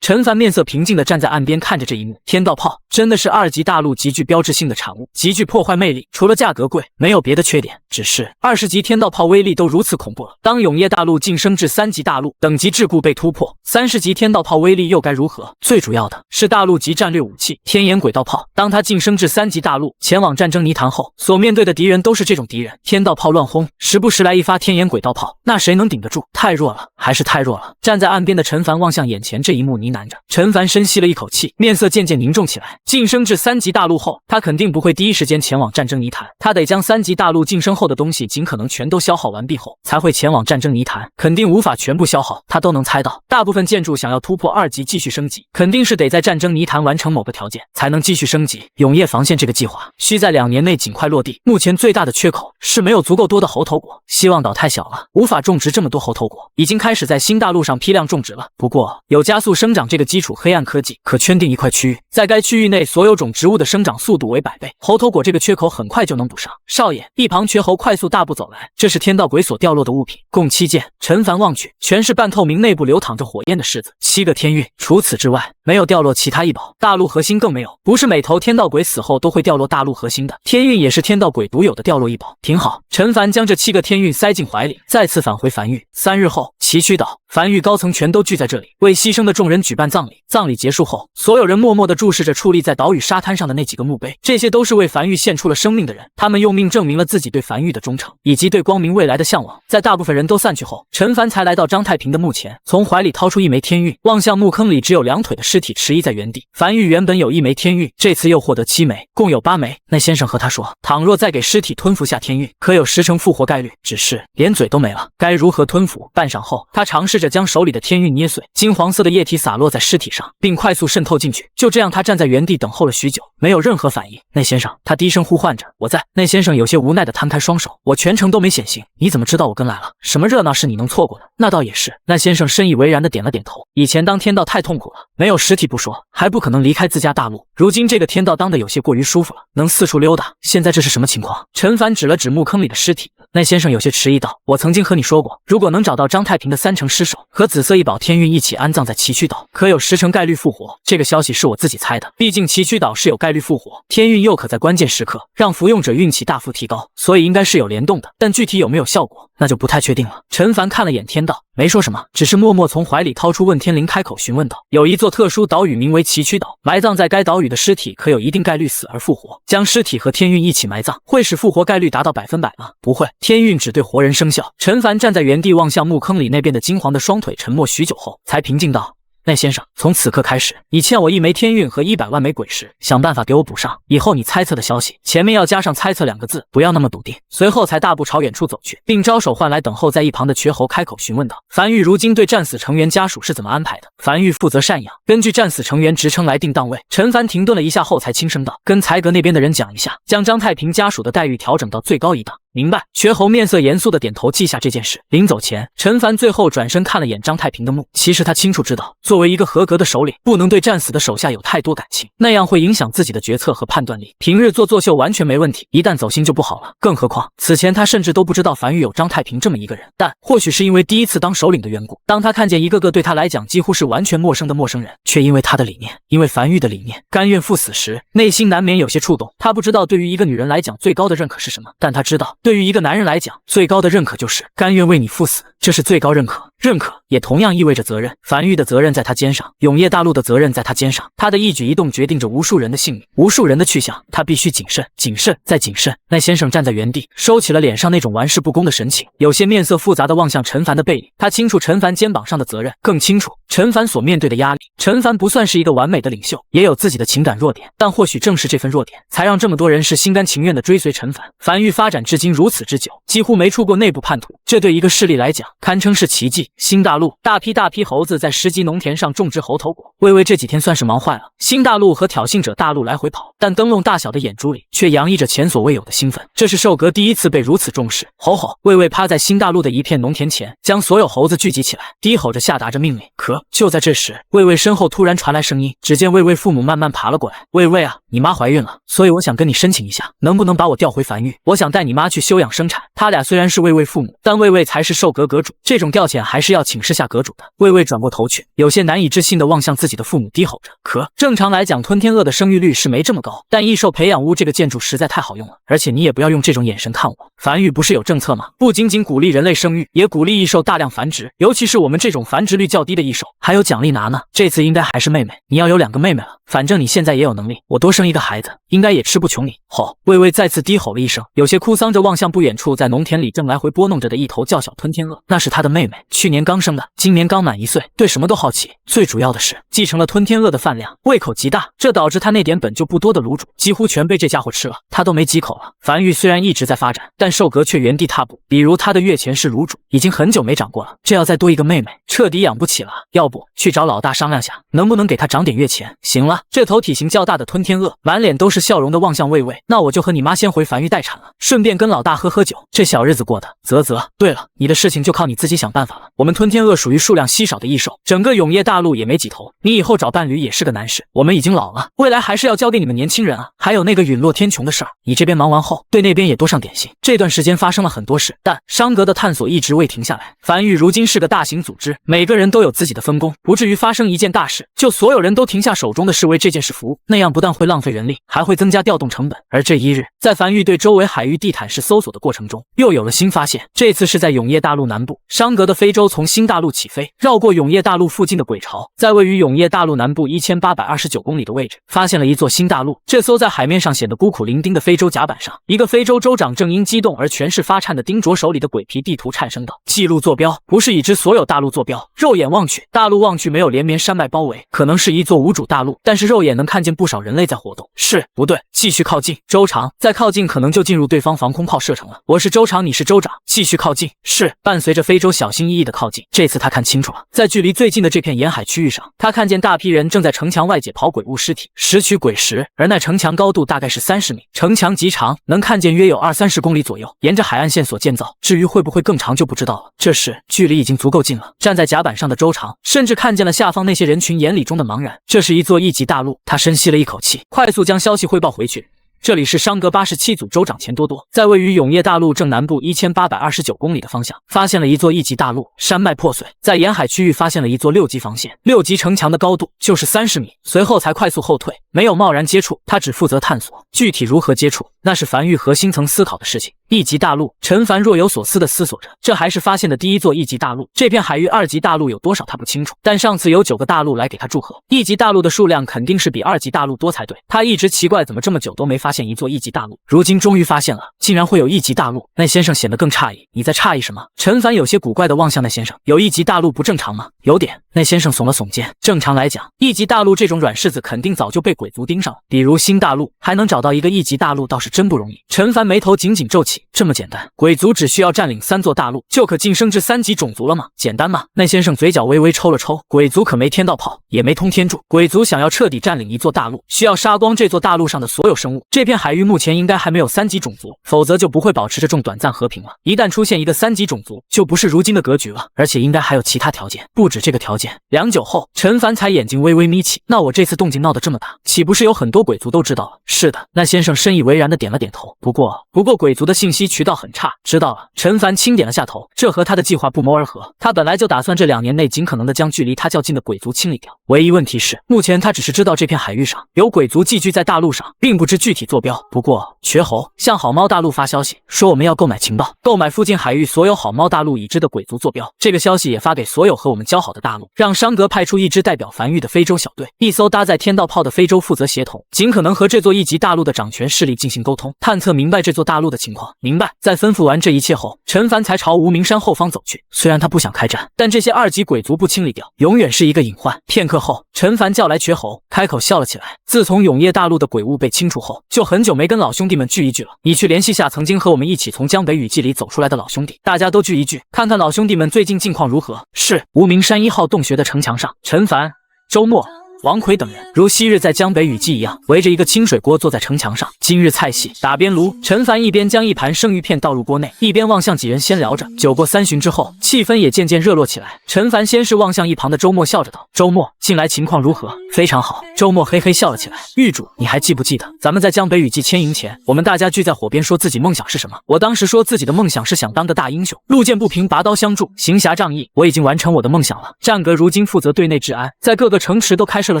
陈凡面色平静地站在岸边看着这一幕。天道炮真的是2级大陆极具标志性的产物，极具破坏魅力，除了价格贵，没有别的缺点。只是20级天道炮威力都如此恐怖了，当永夜大陆晋升至3级大陆，等级桎梏被突破，30级天道炮威力又该如何？最主要的是大陆级战略武器天眼轨道炮，当它晋升至3级大陆，前往战争泥潭后，所面对的敌人都是这种敌人。天道炮乱轰，时不时来一发天眼轨道炮，那谁能顶得住？太弱了，还是太弱了。站在岸边的陈凡望向眼前这一幕，呢喃着。陈凡深吸了一口气，面色渐渐凝重起来。晋升至3级大陆后，他肯定不会第一时间前往战争泥潭，他得将3级大陆晋升后的东西尽可能全都消耗完毕后，才会前往战争泥潭，肯定无法全部消耗。他都能猜到，大部分建筑想要突破2级继续升级，肯定是得在战争泥潭完成某个条件，才能继续升级。永夜防线这个计划需在2年内尽快落地，目前最大的缺口是没有足够多的猴头果，希望岛太小了，无法种植这么多猴头果，已经开始在新大陆上批量种植了。不过有加速生长这个基础黑暗科技，可圈定一块区域，在该区域内所有种植物的生长速度为100倍，猴头果这个缺口很快就能补上。少爷，一旁瘸猴快速大步走来，这是天道鬼所掉落的物品，共7件。陈凡望去，全是半透明，内部流淌着火焰的柿子，7个天运，除此之外没有掉落其他异宝，大陆核心更没有。不是每头天道鬼死后都会掉落大陆核心的，天运也是天道鬼独有的掉落异宝。挺好，陈凡将这7个天运塞进怀里，再次返回梵域。3日后，崎岖岛梵域高层全都聚在这里，为牺牲的众人举办葬礼。葬礼结束后，所有人默默地注视着矗立在岛屿沙滩上的那几个墓碑，这些都是为梵域献出了生命的人，他们用命证明了自己对梵域的忠诚，以及对光明未来的向往。在大部分人都散去后，陈凡才来到张太平的墓前，从怀里掏出1枚天运，望向墓坑里只有2腿的尸体迟疑在原地。梵域原本有1枚天运，这次又获得7枚，共有8枚。那先生和他说，倘若再给尸体吞服下天运，可有10成复活概率，只是连嘴都没了，该如何吞服？半晌后，他尝试着将手里的天运捏碎，金黄色的液体洒落在尸体上，并快速渗透进去。就这样，他站在原地等候了许久，没有任何反应。那先生，他低声呼唤着，我在。那先生有些无奈地摊开双手，我全程都没显形，你怎么知道我跟来了？什么热闹是你能错过的？那倒也是。那先生深以为然地点了点头。以前当天道太痛苦了，没有实体不说，还不可能离开自家大陆。如今这个天道当得有些过于舒服了，能四处溜达。现在这是什么情况？陈凡指了指墓坑里的尸体。那先生有些迟疑道，我曾经和你说过，如果能找到张太平的3成尸首和紫色异宝天运一起安葬在崎岖岛，可有10成概率复活。这个消息是我自己猜的，毕竟崎岖岛是有概率复活，天运又可在关键时刻让服用者运气大幅提高，所以应该是有联动的，但具体有没有效果，那就不太确定了。陈凡看了眼天道，没说什么，只是默默从怀里掏出问天铃，开口询问道，有一座特殊岛屿名为崎岖岛，埋葬在该岛屿的尸体可有一定概率死而复活，将尸体和天运一起埋葬，会使复活概率达到100%吗？不会，天运只对活人生效。陈凡站在原地望向墓坑里那边的金黄的双腿，沉默许久后才平静道，那先生，从此刻开始，你欠我1枚天运和100万枚鬼石，想办法给我补上。以后你猜测的消息，前面要加上猜测2个字，不要那么笃定。随后才大步朝远处走去，并招手唤来等候在一旁的瘸猴，开口询问道：樊玉如今对战死成员家属是怎么安排的？樊玉负责赡养，根据战死成员职称来定档位。陈凡停顿了一下后，才轻声道：跟财阁那边的人讲一下，将张太平家属的待遇调整到最高一档。明白。瘸猴面色严肃的点头，记下这件事。临走前，陈凡最后转身看了眼张太平的墓。其实他清楚知道，作为一个合格的首领，不能对战死的手下有太多感情，那样会影响自己的决策和判断力。平日做作秀完全没问题，一旦走心就不好了。更何况此前他甚至都不知道樊玉有张太平这么一个人。但或许是因为第一次当首领的缘故，当他看见一个个对他来讲几乎是完全陌生的陌生人，却因为他的理念，因为樊玉的理念，甘愿赴死时，内心难免有些触动。他不知道对于一个女人来讲最高的认可是什么，但他知道对于一个男人来讲，最高的认可就是甘愿为你赴死，这是最高认可。认可也同样意味着责任。樊玉的责任在他肩上，永夜大陆的责任在他肩上。他的一举一动决定着无数人的性命，无数人的去向。他必须谨慎，谨慎再谨慎。那先生站在原地，收起了脸上那种玩世不恭的神情，有些面色复杂地望向陈凡的背影。他清楚陈凡肩膀上的责任，更清楚陈凡所面对的压力。陈凡不算是一个完美的领袖，也有自己的情感弱点，但或许正是这份弱点，才让这么多人是心甘情愿地追随陈凡。樊玉发展至今如此之久，几乎没出过内部叛徒，这对一个势力来讲，堪称是奇迹。新大陆大批猴子在10级农田上种植猴头果，魏魏这几天算是忙坏了。新大陆和挑衅者大陆来回跑，但灯笼大小的眼珠里却洋溢着前所未有的兴奋。这是寿阁第一次被如此重视。吼吼！魏魏趴在新大陆的一片农田前，将所有猴子聚集起来，低吼着下达着命令。可就在这时，魏魏身后突然传来声音，只见魏魏父母慢慢爬了过来。魏魏啊，你妈怀孕了，所以我想跟你申请一下，能不能把我调回樊玉？我想带你妈去休养生产。他俩虽然是魏魏父母，但魏魏才是寿阁阁主，这种调遣还是要请示是下阁主的。魏魏转过头去，有些难以置信地望向自己的父母，低吼着。可正常来讲，吞天鳄的生育率是没这么高，但异兽培养屋这个建筑实在太好用了，而且你也不要用这种眼神看我。繁育不是有政策吗？不仅仅鼓励人类生育，也鼓励异兽大量繁殖，尤其是我们这种繁殖率较低的异兽，还有奖励拿呢。这次应该还是妹妹，你要有2个妹妹了。反正你现在也有能力，我多生一个孩子，应该也吃不穷你。吼！魏魏再次低吼了一声，有些哭丧着望向不远处在农田里正来回拨弄着的一头较小吞天鳄。那是他的妹妹，去年刚生的，今年刚满1岁，对什么都好奇。最主要的是，继承了吞天鳄的饭量，胃口极大，这导致他那点本就不多的卤煮几乎全被这家伙吃了，他都没几口了。繁育虽然一直在发展，但寿格却原地踏步。比如他的月前世卤煮已经很久没长过了，这要再多一个妹妹，彻底养不起了。要不去找老大商量下，能不能给他涨点月钱？行了，这头体型较大的吞天鳄满脸都是笑容的望向魏魏，那我就和你妈先回繁育待产了，顺便跟老大喝喝酒，这小日子过的。啧，对了，你的事情就靠你自己想办法了。我们吞天鳄属于数量稀少的异兽，整个永业大陆也没几头，你以后找伴侣也是个难事。我们已经老了，未来还是要交给你们年轻人啊。还有那个陨落天穹的事儿，你这边忙完后，对那边也多上点心。这段时间发生了很多事，但商阁的探索一直未停下来。繁育如今是个大型组织，每个人都有自己的分工，不至于发生一件大事就所有人都停下手中的事为这件事服务，那样不但会浪费人力，还会增加调动成本。而这一日，在繁育对周围海域地毯式搜索的过程中，又有了新发现。这次是在永业大陆南部，商阁的飞舟从新大陆起飞，绕过永业大陆附近的鬼巢，在位于永业大陆南部1829公里的位置，发现了一座新大陆。这艘在海面上显得孤苦伶仃的非洲甲板上，一个非洲州长正因激动而全是发颤的盯着手里的鬼皮地图，颤声道：“记录坐标，不是已知所有大陆坐标。肉眼望去，大陆望去没有连绵山脉包围，可能是一座无主大陆，但是肉眼能看见不少人类在活动。是，不对，继续靠近。州长，再靠近可能就进入对方防空炮射程了。我是州长，你是州长，继续靠近。是。”伴随着非洲小心翼翼的靠近，这次他看清楚了，在距离最近的这片沿海区域上，他看见大批人正在城墙外解剖鬼物尸体，拾取鬼石，而那城墙高度大概是30米，城墙极长，能看见约有20-30公里左右，沿着海岸线所建造，至于会不会更长就不知道了。这时距离已经足够近了，站在甲板上的州长甚至看见了下方那些人群眼里中的茫然，这是一座异级大陆。他深吸了一口气，快速将消息汇报回去。这里是商阁87组州长钱多多，在位于永业大陆正南部1829公里的方向，发现了一座异级大陆，山脉破碎，在沿海区域发现了一座6级防线，6级城墙的高度就是30米，随后才快速后退，没有贸然接触，他只负责探索，具体如何接触，那是繁育核心层思考的事情。异级大陆，陈凡若有所思地思索着，这还是发现的第一座异级大陆，这片海域2级大陆有多少他不清楚，但上次有9个大陆来给他祝贺，异级大陆的数量肯定是比2级大陆多才对，他一直奇怪怎么这么久都没发现一座异级大陆，如今终于发现了，竟然会有异级大陆。那先生显得更诧异，你在诧异什么？陈凡有些古怪地望向那先生，有异级大陆不正常吗？有点。那先生耸了耸肩，正常来讲，异级大陆这种软柿子肯定早就被鬼族盯上了，比如新大陆，还能找到一个异级大陆倒是真不容易。陈凡眉头紧紧皱起，这么简单，鬼族只需要占领3座大陆就可晋升至3级种族了吗？简单吗？那先生嘴角微微抽了抽，鬼族可没天道炮，也没通天柱，鬼族想要彻底占领一座大陆，需要杀光这座大陆上的所有生物，这片海域目前应该还没有3级种族，否则就不会保持着这种短暂和平了。一旦出现一个3级种族，就不是如今的格局了，而且应该还有其他条件，不止这个条件。良久后，陈凡才眼睛微微眯起，那我这次动静闹得这么大，岂不是有很多鬼族都知道了？是的，那先生深以为然的点了点头。不过鬼族的信息渠道很差。知道了，陈凡轻点了下头，这和他的计划不谋而合。他本来就打算这2年内尽可能的将距离他较近的鬼族清理掉。唯一问题是，目前他只是知道这片海域上有鬼族寄居在大陆上，并不知具体坐标。不过，瘸猴向好猫大陆发消息说我们要购买情报，购买附近海域所有好猫大陆已知的鬼族坐标。这个消息也发给所有和我们交好的大陆，让商阁派出一支代表繁育的非洲小队，一艘搭载天道炮的非洲负责协同，尽可能和这座一级大陆的掌权势力进行沟通，探测明白这座大陆的情况。明白。在吩咐完这一切后，陈凡才朝无名山后方走去。虽然他不想开战，但这些2级鬼族不清理掉，永远是一个隐患。片刻后，陈凡叫来瘸猴，开口笑了起来。自从永业大陆的鬼物被清除后，就很久没跟老兄弟们聚一聚了。你去联系下曾经和我们一起从江北雨季里走出来的老兄弟，大家都聚一聚，看看老兄弟们最近近况如何。是。无名山1号洞穴的城墙上，陈凡、周末、王奎等人如昔日在江北雨季一样，围着一个清水锅坐在城墙上。今日菜系打边炉，陈凡一边将一盘生鱼片倒入锅内，一边望向几人闲聊着。酒过3巡之后，气氛也渐渐热络起来。陈凡先是望向一旁的周末，笑着道：“周末，近来情况如何？”“非常好。”周末嘿嘿笑了起来。“狱主，你还记不记得咱们在江北雨季迁营前，我们大家聚在火边说自己梦想是什么？我当时说自己的梦想是想当个大英雄，路见不平拔刀相助，行侠仗义。我已经完成我的梦想了。战阁如今负责对内治安，在各个城池都开设了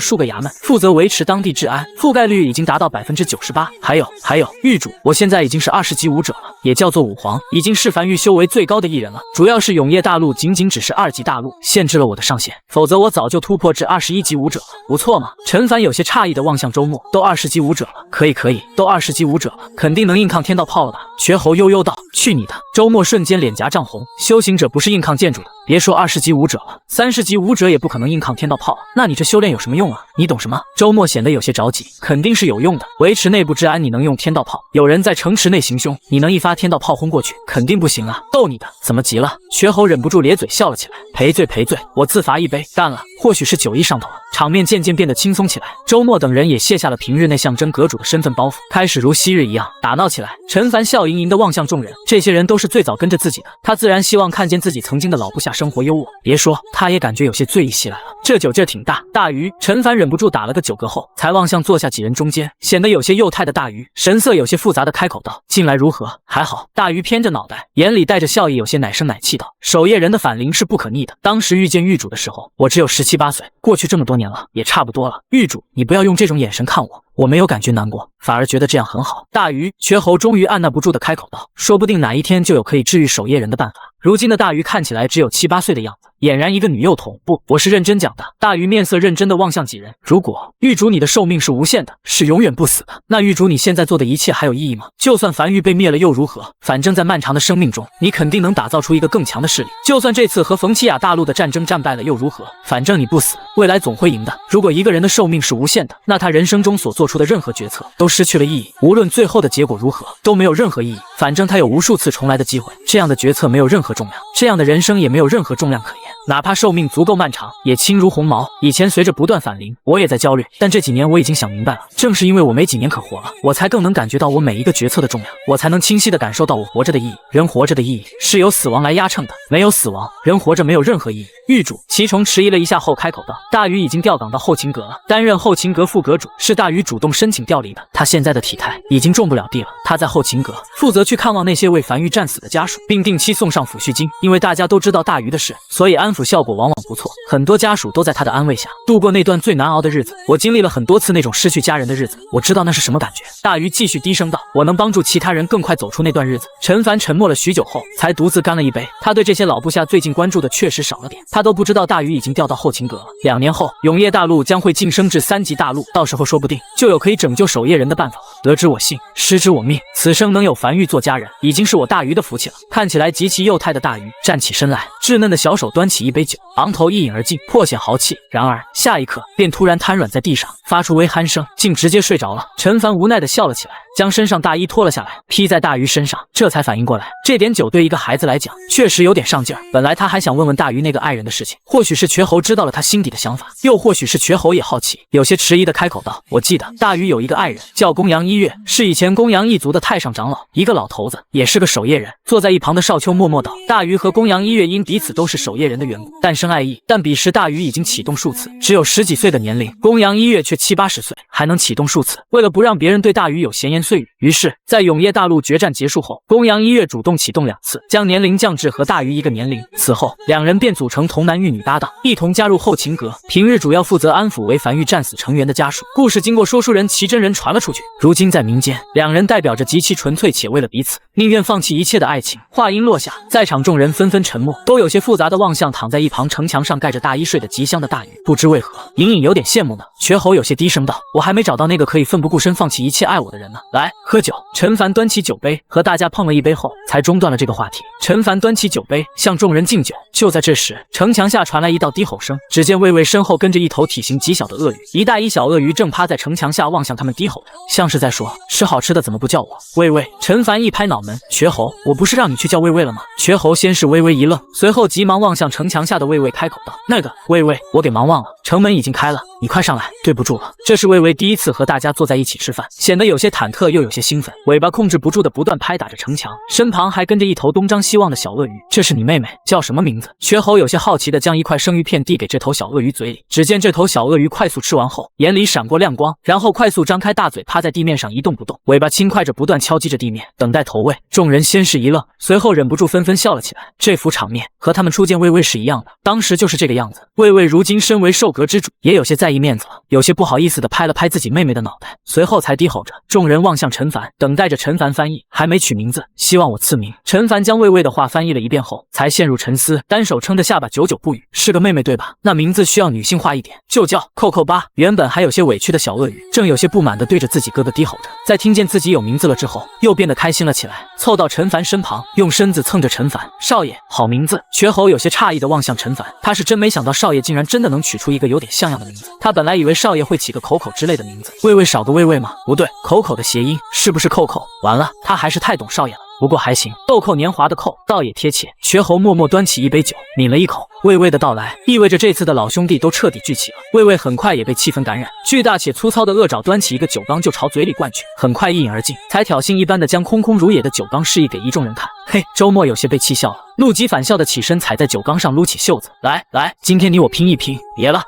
数个衙门，负责维持当地治安，覆盖率已经达到98%。还有，狱主，我现在已经是20级武者了，也叫做武皇，已经是凡域修为最高的一人了。主要是永夜大陆仅只是2级大陆，限制了我的上限，否则我早就突破至21级武者了。不错嘛。”陈凡有些诧异地望向周末，“都20级武者了，可以，都20级武者了，肯定能硬抗天道炮了吧？”瘸猴悠悠道：“去你的！”周末瞬间脸颊涨红，修行者不是硬抗建筑的，别说20级武者了，30级武者也不可能硬抗天道炮，那你这修炼有什么用啊？你懂什么？周末显得有些着急。肯定是有用的，维持内部治安你能用天道炮，有人在城池内行凶，你能一发天道炮轰过去？肯定不行啊！逗你的，怎么急了？瘸猴忍不住咧嘴笑了起来。赔罪，我自罚一杯，干了。或许是酒意上头了，场面渐渐变得轻松起来。周末等人也卸下了平日内象征阁主的身份包袱，开始如昔日一样打闹起来。陈凡笑盈盈地望向众人，这些人都是最早跟着自己的，他自然希望看见自己曾经的老部下生活优渥。别说，他也感觉有些醉意袭来了，这酒劲儿挺大。大鱼，陈凡忍不住打了个酒嗝后，才望向坐下几人中间，显得有些幼态的大鱼，神色有些复杂的开口道：“近来如何？还好。”大鱼偏着脑袋，眼里带着笑意，有些奶声奶气道：“守夜人的反灵是不可逆的。当时遇见狱主的时候，我只有17、18岁，过去这么多年了，也差不多了。狱主，你不要用这种眼神看我。”我没有感觉难过，反而觉得这样很好。大鱼，瘸猴终于按捺不住的开口道：“说不定哪一天就有可以治愈守夜人的办法。”如今的大鱼看起来只有7、8岁的样子，俨然一个女幼童。不，我是认真讲的。大鱼面色认真的望向几人。如果狱主你的寿命是无限的，是永远不死的，那狱主你现在做的一切还有意义吗？就算凡域被灭了又如何？反正在漫长的生命中，你肯定能打造出一个更强的势力。就算这次和冯奇亚大陆的战争战败了又如何？反正你不死，未来总会赢的。如果一个人的寿命是无限的，那他人生中所做出的任何决策都失去了意义，无论最后的结果如何，都没有任何意义。反正他有无数次重来的机会，这样的决策没有任何重量，这样的人生也没有任何重量可言。哪怕寿命足够漫长，也轻如鸿毛。以前随着不断返灵，我也在焦虑，但这几年我已经想明白了，正是因为我没几年可活了，我才更能感觉到我每一个决策的重量，我才能清晰地感受到我活着的意义。人活着的意义是由死亡来压秤的，没有死亡，人活着没有任何意义。狱主祁崇迟疑了一下后开口道：“大鱼已经调岗到后勤阁了，担任后勤阁副阁主，是大鱼主动申请调离的。他现在的体态已经种不了地了，他在后勤阁负责去看望那些为凡域战死的家属，并定期送上抚恤金。因为大家都知道大鱼的事，所以安抚效果往往不错，很多家属都在他的安慰下度过那段最难熬的日子。我经历了很多次那种失去家人的日子，我知道那是什么感觉。”大鱼继续低声道：“我能帮助其他人更快走出那段日子。”陈凡沉默了许久后，才独自干了一杯。他对这些老部下最近关注的确实少了点，他都不知道大鱼已经调到后勤阁了。2年后，永夜大陆将会晋升至3级大陆，到时候说不定就有可以拯救守夜人的办法了。得之我幸，失之我命，此生能有凡域做家人，已经是我大鱼的福气了。看起来极其幼态的大鱼站起身来，稚嫩的小手端起一杯酒，昂头一饮而尽，颇显豪气。然而下一刻便突然瘫软在地上，发出微鼾声，竟直接睡着了。陈凡无奈地笑了起来，将身上大衣脱了下来，披在大鱼身上，这才反应过来，这点酒对一个孩子来讲确实有点上劲儿。本来他还想问问大鱼那个爱人的事情，或许是瘸猴知道了他心底的想法，又或许是瘸猴也好奇，有些迟疑的开口道：“我记得大鱼有一个爱人叫公羊一月，是以前公羊一族的太上长老，一个老头子，也是个守夜人。”坐在一旁的少秋默默道：“大鱼和公羊一月因彼此都是守夜人的缘故，诞生爱意，但彼时大鱼已经启动数次，只有10几岁的年龄，公羊一月却70、80岁，还能启动数次。为了不让别人对大鱼有闲言碎语，于是，在永夜大陆决战结束后，公羊一月主动启动2次，将年龄降至和大鱼一个年龄。此后，两人便组成童男玉女搭档，一同加入后勤阁，平日主要负责安抚为凡域战死成员的家属。故事经过说书人齐真人传了出去，如今在民间，两人代表着极其纯粹且为了彼此宁愿放弃一切的爱情。话音落下，在场众人纷纷沉默，都有些复杂的望向躺在一旁城墙上盖着大衣睡得极香的大鱼，不知为何，隐隐有点羡慕呢。瘸猴有些低声道：“我还没找到那个可以奋不顾身放弃一切爱我的人呢。来，喝酒。”陈凡端起酒杯，和大家碰了一杯后，才中断了这个话题。陈凡端起酒杯，向众人敬酒。就在这时，城墙下传来一道低吼声，只见魏魏身后跟着一头体型极小的鳄鱼，一大一小鳄鱼正趴在城墙下望向他们低吼着，像是在说：“吃好吃的怎么不叫我？”魏魏。陈凡一拍脑门：“瘸猴，我不是让你去叫魏魏了吗？”瘸猴先是微微一愣，随后急忙望向城墙下的魏魏开口道：“那个魏魏，我给忙忘了，城门已经开了，你快上来，对不住了。这是魏巍第一次和大家坐在一起吃饭，显得有些忐忑又有些兴奋，尾巴控制不住的不断拍打着城墙，身旁还跟着一头东张西望的小鳄鱼。这是你妹妹，叫什么名字？瘸猴有些好奇的将一块生鱼片递给这头小鳄鱼嘴里，只见这头小鳄鱼快速吃完后，眼里闪过亮光，然后快速张开大嘴趴在地面上一动不动，尾巴轻快着不断敲击着地面，等待投喂。众人先是一愣，随后忍不住纷纷笑了起来。这幅场面和他们初见魏巍是一样的，当时就是这个样子。魏巍如今身为兽阁之主，也有些在意面子了，有些不好意思的拍了拍自己妹妹的脑袋，随后才低吼着。众人望向陈凡，等待着陈凡翻译。还没取名字，希望我赐名。陈凡将魏巍的话翻译了一遍后，才陷入沉思，单手撑着下巴，久久不语。是个妹妹对吧？那名字需要女性化一点，就叫扣扣吧。原本还有些委屈的小鳄鱼，正有些不满的对着自己哥哥低吼着，在听见自己有名字了之后，又变得开心了起来，凑到陈凡身旁，用身子蹭着陈凡。少爷，好名字。瘸猴有些诧异的望向陈凡，他是真没想到少爷竟然真的能取出一个有点像样的名字。他本来以为少爷会起个口口之类的名字，魏魏少个魏魏吗？不对，口口的谐音是不是扣扣？完了，他还是太懂少爷了。不过还行，豆蔻年华的蔻倒也贴切。瘸猴默默端起一杯酒，抿了一口。魏巍的到来意味着这次的老兄弟都彻底聚齐了。魏巍很快也被气氛感染，巨大且粗糙的恶爪端起一个酒缸就朝嘴里灌去，很快一饮而尽，才挑衅一般的将空空如也的酒缸示意给一众人看。嘿，周末有些被气笑了，怒极反笑的起身踩在酒缸上撸起袖子，来，今天你我拼一拼。别了，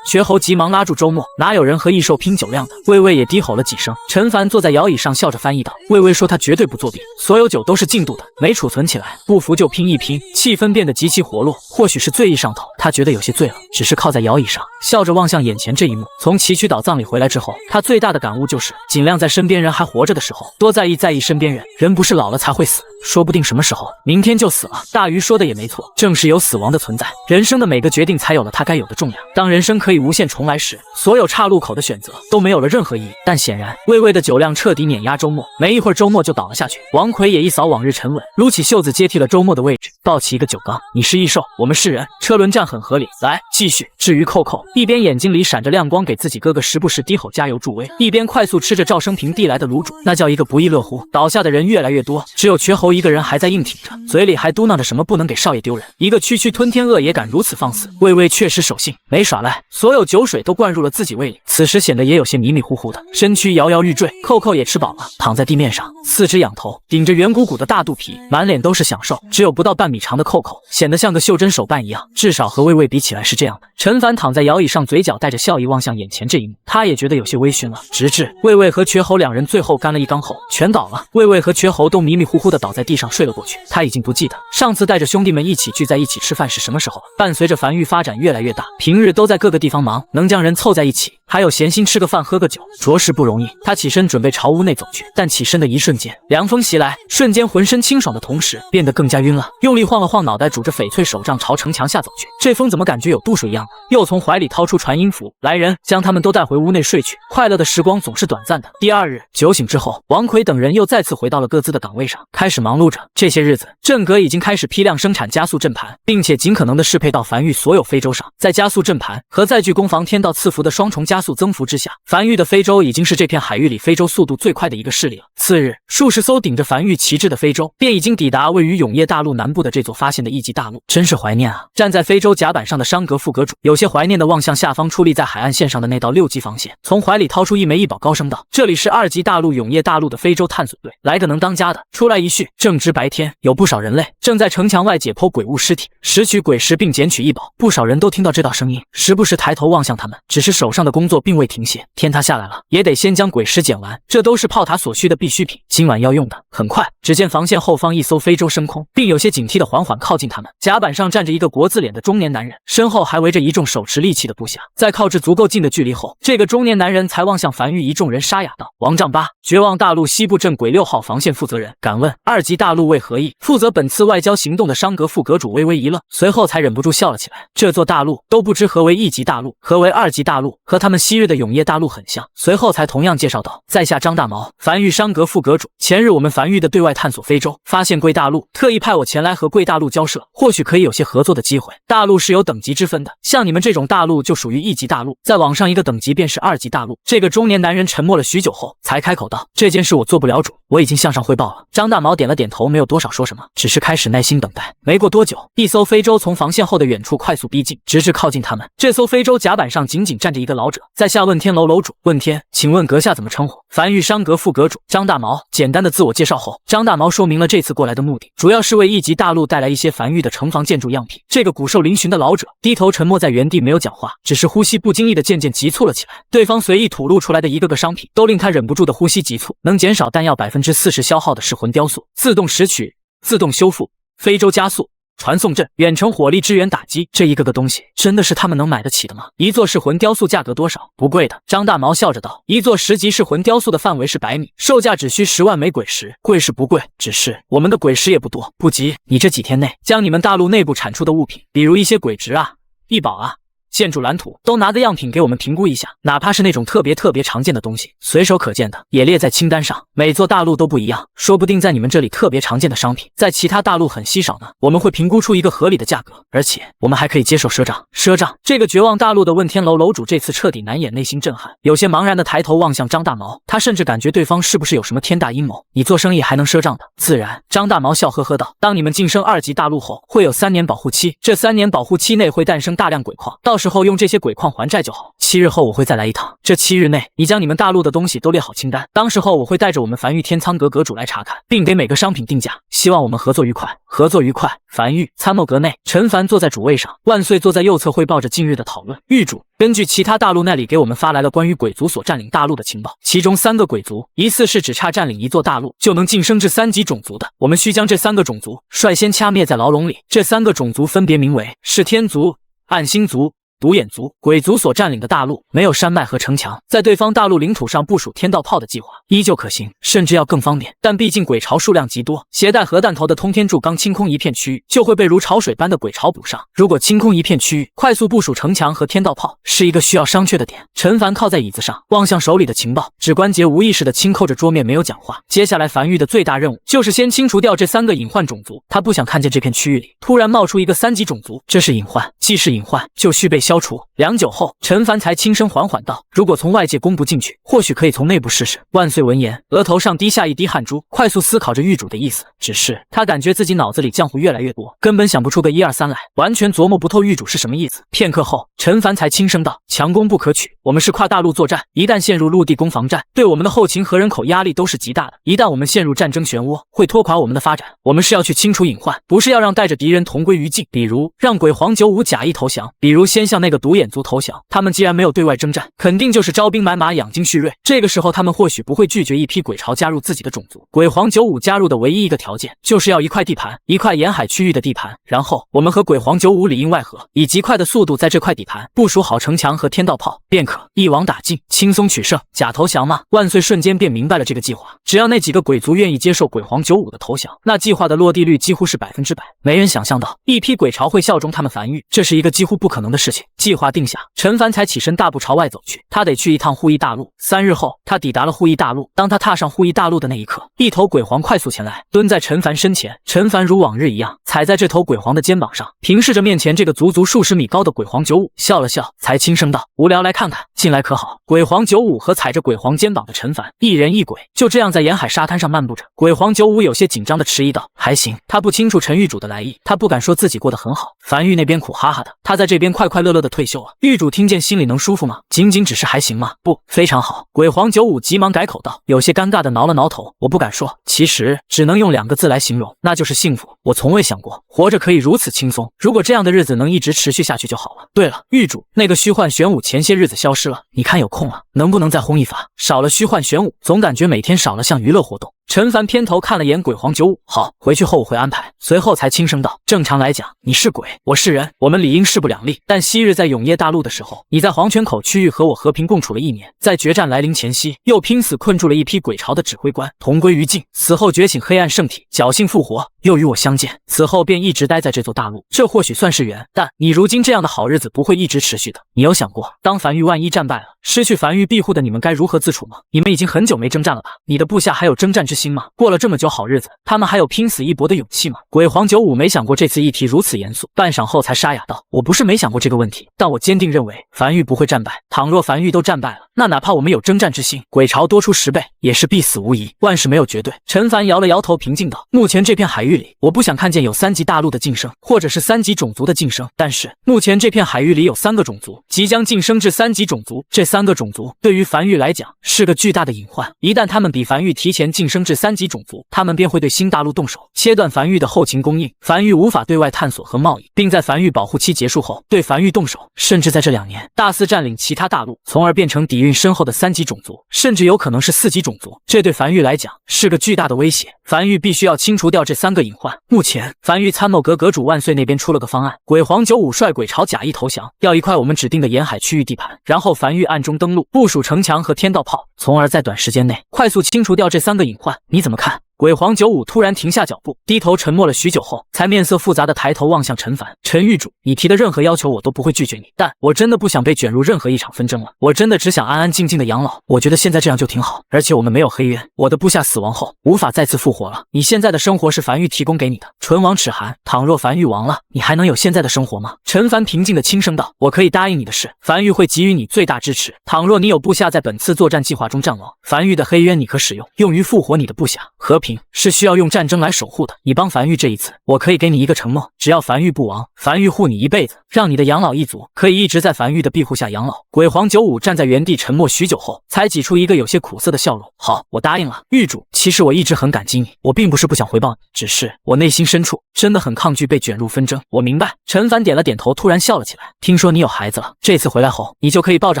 瘸猴急忙拉住周末，哪有人和异兽拼酒量的？魏巍也低吼了几声。陈凡坐在摇椅上笑着翻译道，魏巍说他绝对不作弊，所有酒都是进度的，没储存起来，不服就拼一拼。气氛变得极其活络，或许是醉意上头，他觉得有些醉了，只是靠在摇椅上，笑着望向眼前这一幕。从崎岖岛葬礼回来之后，他最大的感悟就是，尽量在身边人还活着的时候，多在意身边人。人不是老了才会死，说不定什么时候明天就死了。大鱼说的也没错，正是有死亡的存在，人生的每个决定才有了它该有的重量。当人生可以无限重来时，所有岔路口的选择都没有了任何意义。但显然，魏巍的酒量彻底碾压周末，没一会儿周末就倒了下去。王奎也一扫往日沉稳，撸起袖子接替了周末的位置，抱起一个酒缸。你是异兽，我们是人，车轮战很合理，来继续。至于扣扣，一边眼睛里闪着亮光，给自己哥哥时不时低吼加油助威，一边快速吃着赵生平递来的卤煮，那叫一个不亦乐乎。倒下的人越来越多，只有瘸猴一个人还在硬挺着，嘴里还嘟囔着什么不能给少爷丢人。一个区吞天鳄也敢如此放肆，魏巍确实守信，没耍赖，所有酒水都灌入了自己胃里，此时显得也有些迷迷糊糊的，身躯摇摇欲坠。扣扣也吃饱了，躺在地面上，四肢仰头，顶着圆鼓鼓的大肚皮，满脸都是享受。只有不到半米长的扣扣，显得像个袖珍手办一样，至少和魏巍比起来是这样的。陈凡躺在摇椅上，嘴角带着笑意望向眼前这一幕，他也觉得有些微醺了。直至魏巍和瘸猴两人最后干了一缸后，全倒了。魏巍和瘸猴都迷迷糊糊的倒在地上睡了过去。他已经不记得上次带着兄弟们一起聚在一起吃饭是什么时候了。伴随着樊玉发展越来越大，平日都在各个地方忙，能将人凑在一起，还有闲心吃个饭喝个酒，着实不容易。他起身准备朝屋内走去，但起身的一瞬间，凉风袭来，瞬间浑身清爽的同时变得更加晕了，用力晃了晃脑袋，拄着翡翠手杖朝城墙下走去。这风怎么感觉有度数一样呢？又从怀里掏出传音符，来人，将他们都带回屋内睡去。快乐的时光总是短暂的。第二日酒醒之后，王奎等人又再次回到了各自的岗位上，开始忙碌着。这些日子，镇阁已经开始批量生产加速阵盘，并且尽可能的适配到樊玉所有非洲上。在加速阵盘和载具攻防天道赐福的双重加速增幅之下，樊玉的非洲已经是这片海域里非洲速度最快的一个势力了。次日，数十艘顶着樊玉旗帜的非洲便已经抵达位于永业大陆南部的这座发现的异级大陆。真是怀念啊！站在非洲甲板上的商阁副阁主有些怀念的望向下方矗立在海岸线上的那道6级防线，从怀里掏出一枚异宝，高声道：“这里是2级大陆永业大陆的非洲探索队，来个能当家的，出来一叙。”正值白天，有不少人类正在城墙外解剖鬼物尸体，拾取鬼石并捡取异宝。不少人都听到这道声音，时不时抬头望向他们，只是手上的工作并未停歇。天塌下来了，也得先将鬼石捡完，这都是炮塔所需的必需品，今晚要用的。很快，只见防线后方一艘非洲升空，并有些警惕地缓缓靠近他们。甲板上站着一个国字脸的中年男人，身后还围着一众手持利器的部下。在靠至足够近的距离后，这个中年男人才望向樊玉一众人，沙哑道：“王丈八，绝望大陆西部镇鬼6号防线负责人，敢问2级大陆为何意？”负责本次外交行动的商阁副阁主微微一愣，随后才忍不住笑了起来。这座大陆都不知何为1级大陆，何为2级大陆，和他们昔日的永业大陆很像，随后才同样介绍道：在下张大毛，樊玉商阁副阁主。前日我们樊玉的对外探索非洲，发现贵大陆，特意派我前来和贵大陆交涉，或许可以有些合作的机会。大陆是有等级之分的，像你们这种大陆就属于1级大陆，再往上一个等级便是2级大陆。这个中年男人沉默了许久后，才开口道：这件事我做不了主，我已经向上汇报了。张大毛点了点头，没有多少说什么，只是开始耐心等待。没过多久，一艘非洲从防线后的远处快速逼近，直至靠近他们。这艘非洲甲板上仅仅站着一个老者，在下问天楼楼主。问天，请问阁下怎么称呼？樊玉商阁副阁主张大毛。简单的自我介绍后，张大毛说明了这次过来的目的，主要是为1级大陆带来一些樊玉的城防建筑样品。这个骨瘦嶙峋的老者低头沉默在原地，没有讲话，只是呼吸不经意的渐渐急促了起来。对方随意吐露出来的一个个商品，都令他忍不住的呼吸急促。能减少弹药40%消耗的是魂雕塑、自动拾取、自动修复、非洲加速、传送阵、远程火力支援打击，这一个个东西真的是他们能买得起的吗？一座是魂雕塑价格多少？不贵的。张大毛笑着道，一座10级是魂雕塑的范围是100米，售价只需10万枚鬼石。贵是不贵，只是我们的鬼石也不多，不急，你这几天内将你们大陆内部产出的物品，比如一些鬼值啊、异宝啊、建筑蓝图都拿个样品给我们评估一下，哪怕是那种特别常见的东西，随手可见的也列在清单上。每座大陆都不一样，说不定在你们这里特别常见的商品，在其他大陆很稀少呢。我们会评估出一个合理的价格，而且我们还可以接受赊账。赊账？这个绝望大陆的问天楼楼主这次彻底难掩内心震撼，有些茫然的抬头望向张大毛，他甚至感觉对方是不是有什么天大阴谋？你做生意还能赊账的？自然。张大毛笑呵呵道，当你们晋升2级大陆后，会有3年保护期，这3年保护期内会诞生大量鬼矿，到时候用这些鬼矿还债就好。7日后我会再来一趟，这7日内你将你们大陆的东西都列好清单，当时候我会带着我们樊玉天仓阁阁主来查看，并给每个商品定价，希望我们合作愉快。合作愉快。樊玉参谋阁内，陈凡坐在主位上，万岁坐在右侧汇报着近日的讨论。狱主，根据其他大陆那里给我们发来了关于鬼族所占领大陆的情报，其中3个鬼族疑似是只差占领1座大陆就能晋升至3级种族的，我们需将这3个种族率先掐灭在牢笼里。这3个种族分别名为是天族、暗星族、独眼族。鬼族所占领的大陆没有山脉和城墙，在对方大陆领土上部署天道炮的计划依旧可行，甚至要更方便，但毕竟鬼巢数量极多，携带核弹头的通天柱刚清空一片区域，就会被如潮水般的鬼巢补上。如果清空一片区域，快速部署城墙和天道炮是一个需要商榷的点。陈凡靠在椅子上，望向手里的情报，指关节无意识的轻扣着桌面，没有讲话。接下来樊玉的最大任务就是先清除掉这3个隐患种族，他不想看见这片区域里突然冒出一个3级种族，这是隐患，既是隐患就需被消除。良久后，陈凡才轻声缓缓道，如果从外界攻不进去，或许可以从内部试试。万岁闻言，额头上滴下一滴汗珠，快速思考着狱主的意思，只是他感觉自己脑子里浆糊越来越多，根本想不出个1、2、3来，完全琢磨不透狱主是什么意思。片刻后，陈凡才轻声道，强攻不可取，我们是跨大陆作战，一旦陷入陆地攻防战，对我们的后勤和人口压力都是极大的，一旦我们陷入战争漩涡，会拖垮我们的发展。我们是要去清除隐患，不是要让带着敌人同归于尽，比如让鬼皇95假意投降，比如先向那个独眼族投降，他们既然没有对外征战，肯定就是招兵买马养精蓄锐，这个时候他们或许不会拒绝一批鬼巢加入自己的种族。鬼皇95加入的唯一一个条件就是要一块地盘，一块沿海区域的地盘，然后我们和鬼皇95里应外合，以极快的速度在这块地盘部署好城墙和天道炮，便可一网打尽，轻松取胜。假投降吗？万岁瞬间便明白了这个计划，只要那几个鬼族愿意接受鬼皇95的投降，那计划的落地率几乎是100%。没人想象到一批鬼巢会效忠他们樊玉，这是一个几乎不可能的事情。计划定下，陈凡才起身大步朝外走去，他得去一趟护翼大陆。3日后，他抵达了护翼大陆。当他踏上护翼大陆的那一刻，一头鬼皇快速前来，蹲在陈凡身前。陈凡如往日一样踩在这头鬼皇的肩膀上，平视着面前这个足足数十米高的鬼皇95，笑了笑，才轻声道：无聊来看看，进来可好？鬼皇95和踩着鬼皇肩膀的陈凡，一人一鬼，就这样在沿海沙滩上漫步着。鬼皇95有些紧张的迟疑道：还行。他不清楚陈狱主的来意，他不敢说自己过得很好。樊玉那边苦哈哈的，他在这边快快乐乐的退休了。狱主听见心里能舒服吗？仅仅只是还行吗？不，非常好。鬼皇95急忙改口道，有些尴尬的挠了挠头，我不敢说，其实只能用2个字来形容，那就是幸福。我从未想过活着可以如此轻松，如果这样的日子能一直持续下去就好了。对了，狱主，那个虚幻玄武前些日子消失了，你看有空了能不能再轰一发？少了虚幻玄武，总感觉每天少了项娱乐活动。陈凡偏头看了眼鬼皇95，好，回去后我会安排。随后才轻声道：正常来讲，你是鬼，我是人，我们理应势不两立。但昔日在永夜大陆的时候，你在黄泉口区域和我和平共处了1年，在决战来临前夕，又拼死困住了一批鬼巢的指挥官，同归于尽。死后觉醒黑暗圣体，侥幸复活，又与我相见，此后便一直待在这座大陆。这或许算是缘，但你如今这样的好日子不会一直持续的。你有想过，当樊玉万一战败了，失去樊玉庇护的你们该如何自处吗？你们已经很久没征战了吧？你的部下还有征战之心吗？过了这么久好日子，他们还有拼死一搏的勇气吗？鬼皇95没想过这次议题如此严肃，半晌后才沙哑道：我不是没想过这个问题，但我坚定认为樊玉不会战败。倘若樊玉都战败了，那哪怕我们有征战之心，鬼巢多出10倍，也是必死无疑。万事没有绝对。陈凡摇了摇头，平静道：目前这片海域里，我不想看见有3级大陆的晋升，或者是3级种族的晋升。但是目前这片海域里有3个种族即将晋升至3级种族，这3个种族对于樊玉来讲是个巨大的隐患。一旦他们比樊玉提前晋升至3级种族，他们便会对新大陆动手，切断樊玉的后勤供应，樊玉无法对外探索和贸易，并在樊玉保护期结束后对樊玉动手，甚至在这2年大肆占领其他大陆，从而变成底蕴深厚的3级种族，甚至有可能是4级种族。这对樊玉来讲是个巨大的威胁，樊玉必须要清除掉这3个隐患。目前樊玉参谋阁阁主万岁那边出了个方案，鬼皇95率鬼巢假意投降，要一块我们指定的沿海区域地盘，然后樊玉暗中登陆，部署城墙和天道炮，从而在短时间内快速清除掉这3个隐患。你怎么看？鬼皇95突然停下脚步，低头沉默了许久后，才面色复杂的抬头望向陈凡。陈狱主，你提的任何要求我都不会拒绝你，但我真的不想被卷入任何一场纷争了。我真的只想安安静静的养老，我觉得现在这样就挺好。而且我们没有黑渊，我的部下死亡后无法再次复活了。你现在的生活是樊玉提供给你的。唇亡齿寒，倘若樊玉亡了，你还能有现在的生活吗？陈凡平静的轻声道：我可以答应你的是，樊玉会给予你最大支持。倘若你有部下在本次作战计划中战亡，樊玉的黑渊你可使用，用于复活你的部下。和平是需要用战争来守护的，你帮樊玉这一次，我可以给你一个承诺，只要樊玉不亡，樊玉护你一辈子，让你的养老一族可以一直在樊玉的庇护下养老。鬼皇95站在原地沉默许久后，才挤出一个有些苦涩的笑容。好，我答应了。狱主，其实我一直很感激你，我并不是不想回报你，只是我内心深处真的很抗拒被卷入纷争。我明白。陈凡点了点头，突然笑了起来。听说你有孩子了，这次回来后，你就可以抱着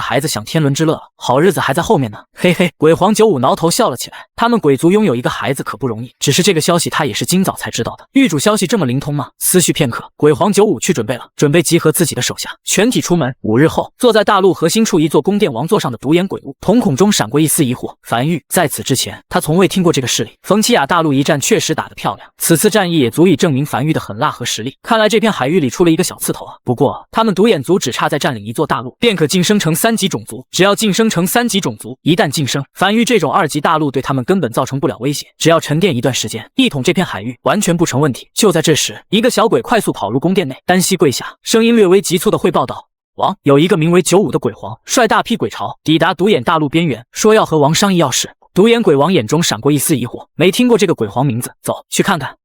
孩子享天伦之乐了，好日子还在后面呢。嘿嘿，鬼皇95挠头笑了起来。他们鬼族拥有一个孩子可不容易，只是这个消息他也是今早才知道的。狱主消息这么灵通吗？思绪片刻，鬼皇95去准备了，准备集合自己的手下，全体出门。5日后，坐在大陆核心处一座宫殿王座上的独眼鬼物，瞳孔中闪过一丝疑惑。樊玉在此之前，他从未听过这个势力。冯奇亚大陆一战确实打得漂亮，此次战役也足以证明樊玉的狠辣和实力。看来这片海域里出了一个小刺头啊。不过他们独眼族只差再占领一座大陆，便可晋升成3级种族。只要晋升成3级种族，一旦晋升，樊玉这种2级大陆对他们根本造成不了威胁，只要沉淀一段时间，一统这片海域完全不成问题。就在这时，一个小鬼快速跑入宫殿内，单膝跪下，声音略微急促地汇报道：王，有一个名为95的鬼皇，率大批鬼巢抵达独眼大陆边缘，说要和王商议要事。独眼鬼王眼中闪过一丝疑惑，没听过这个鬼皇名字，走去看看。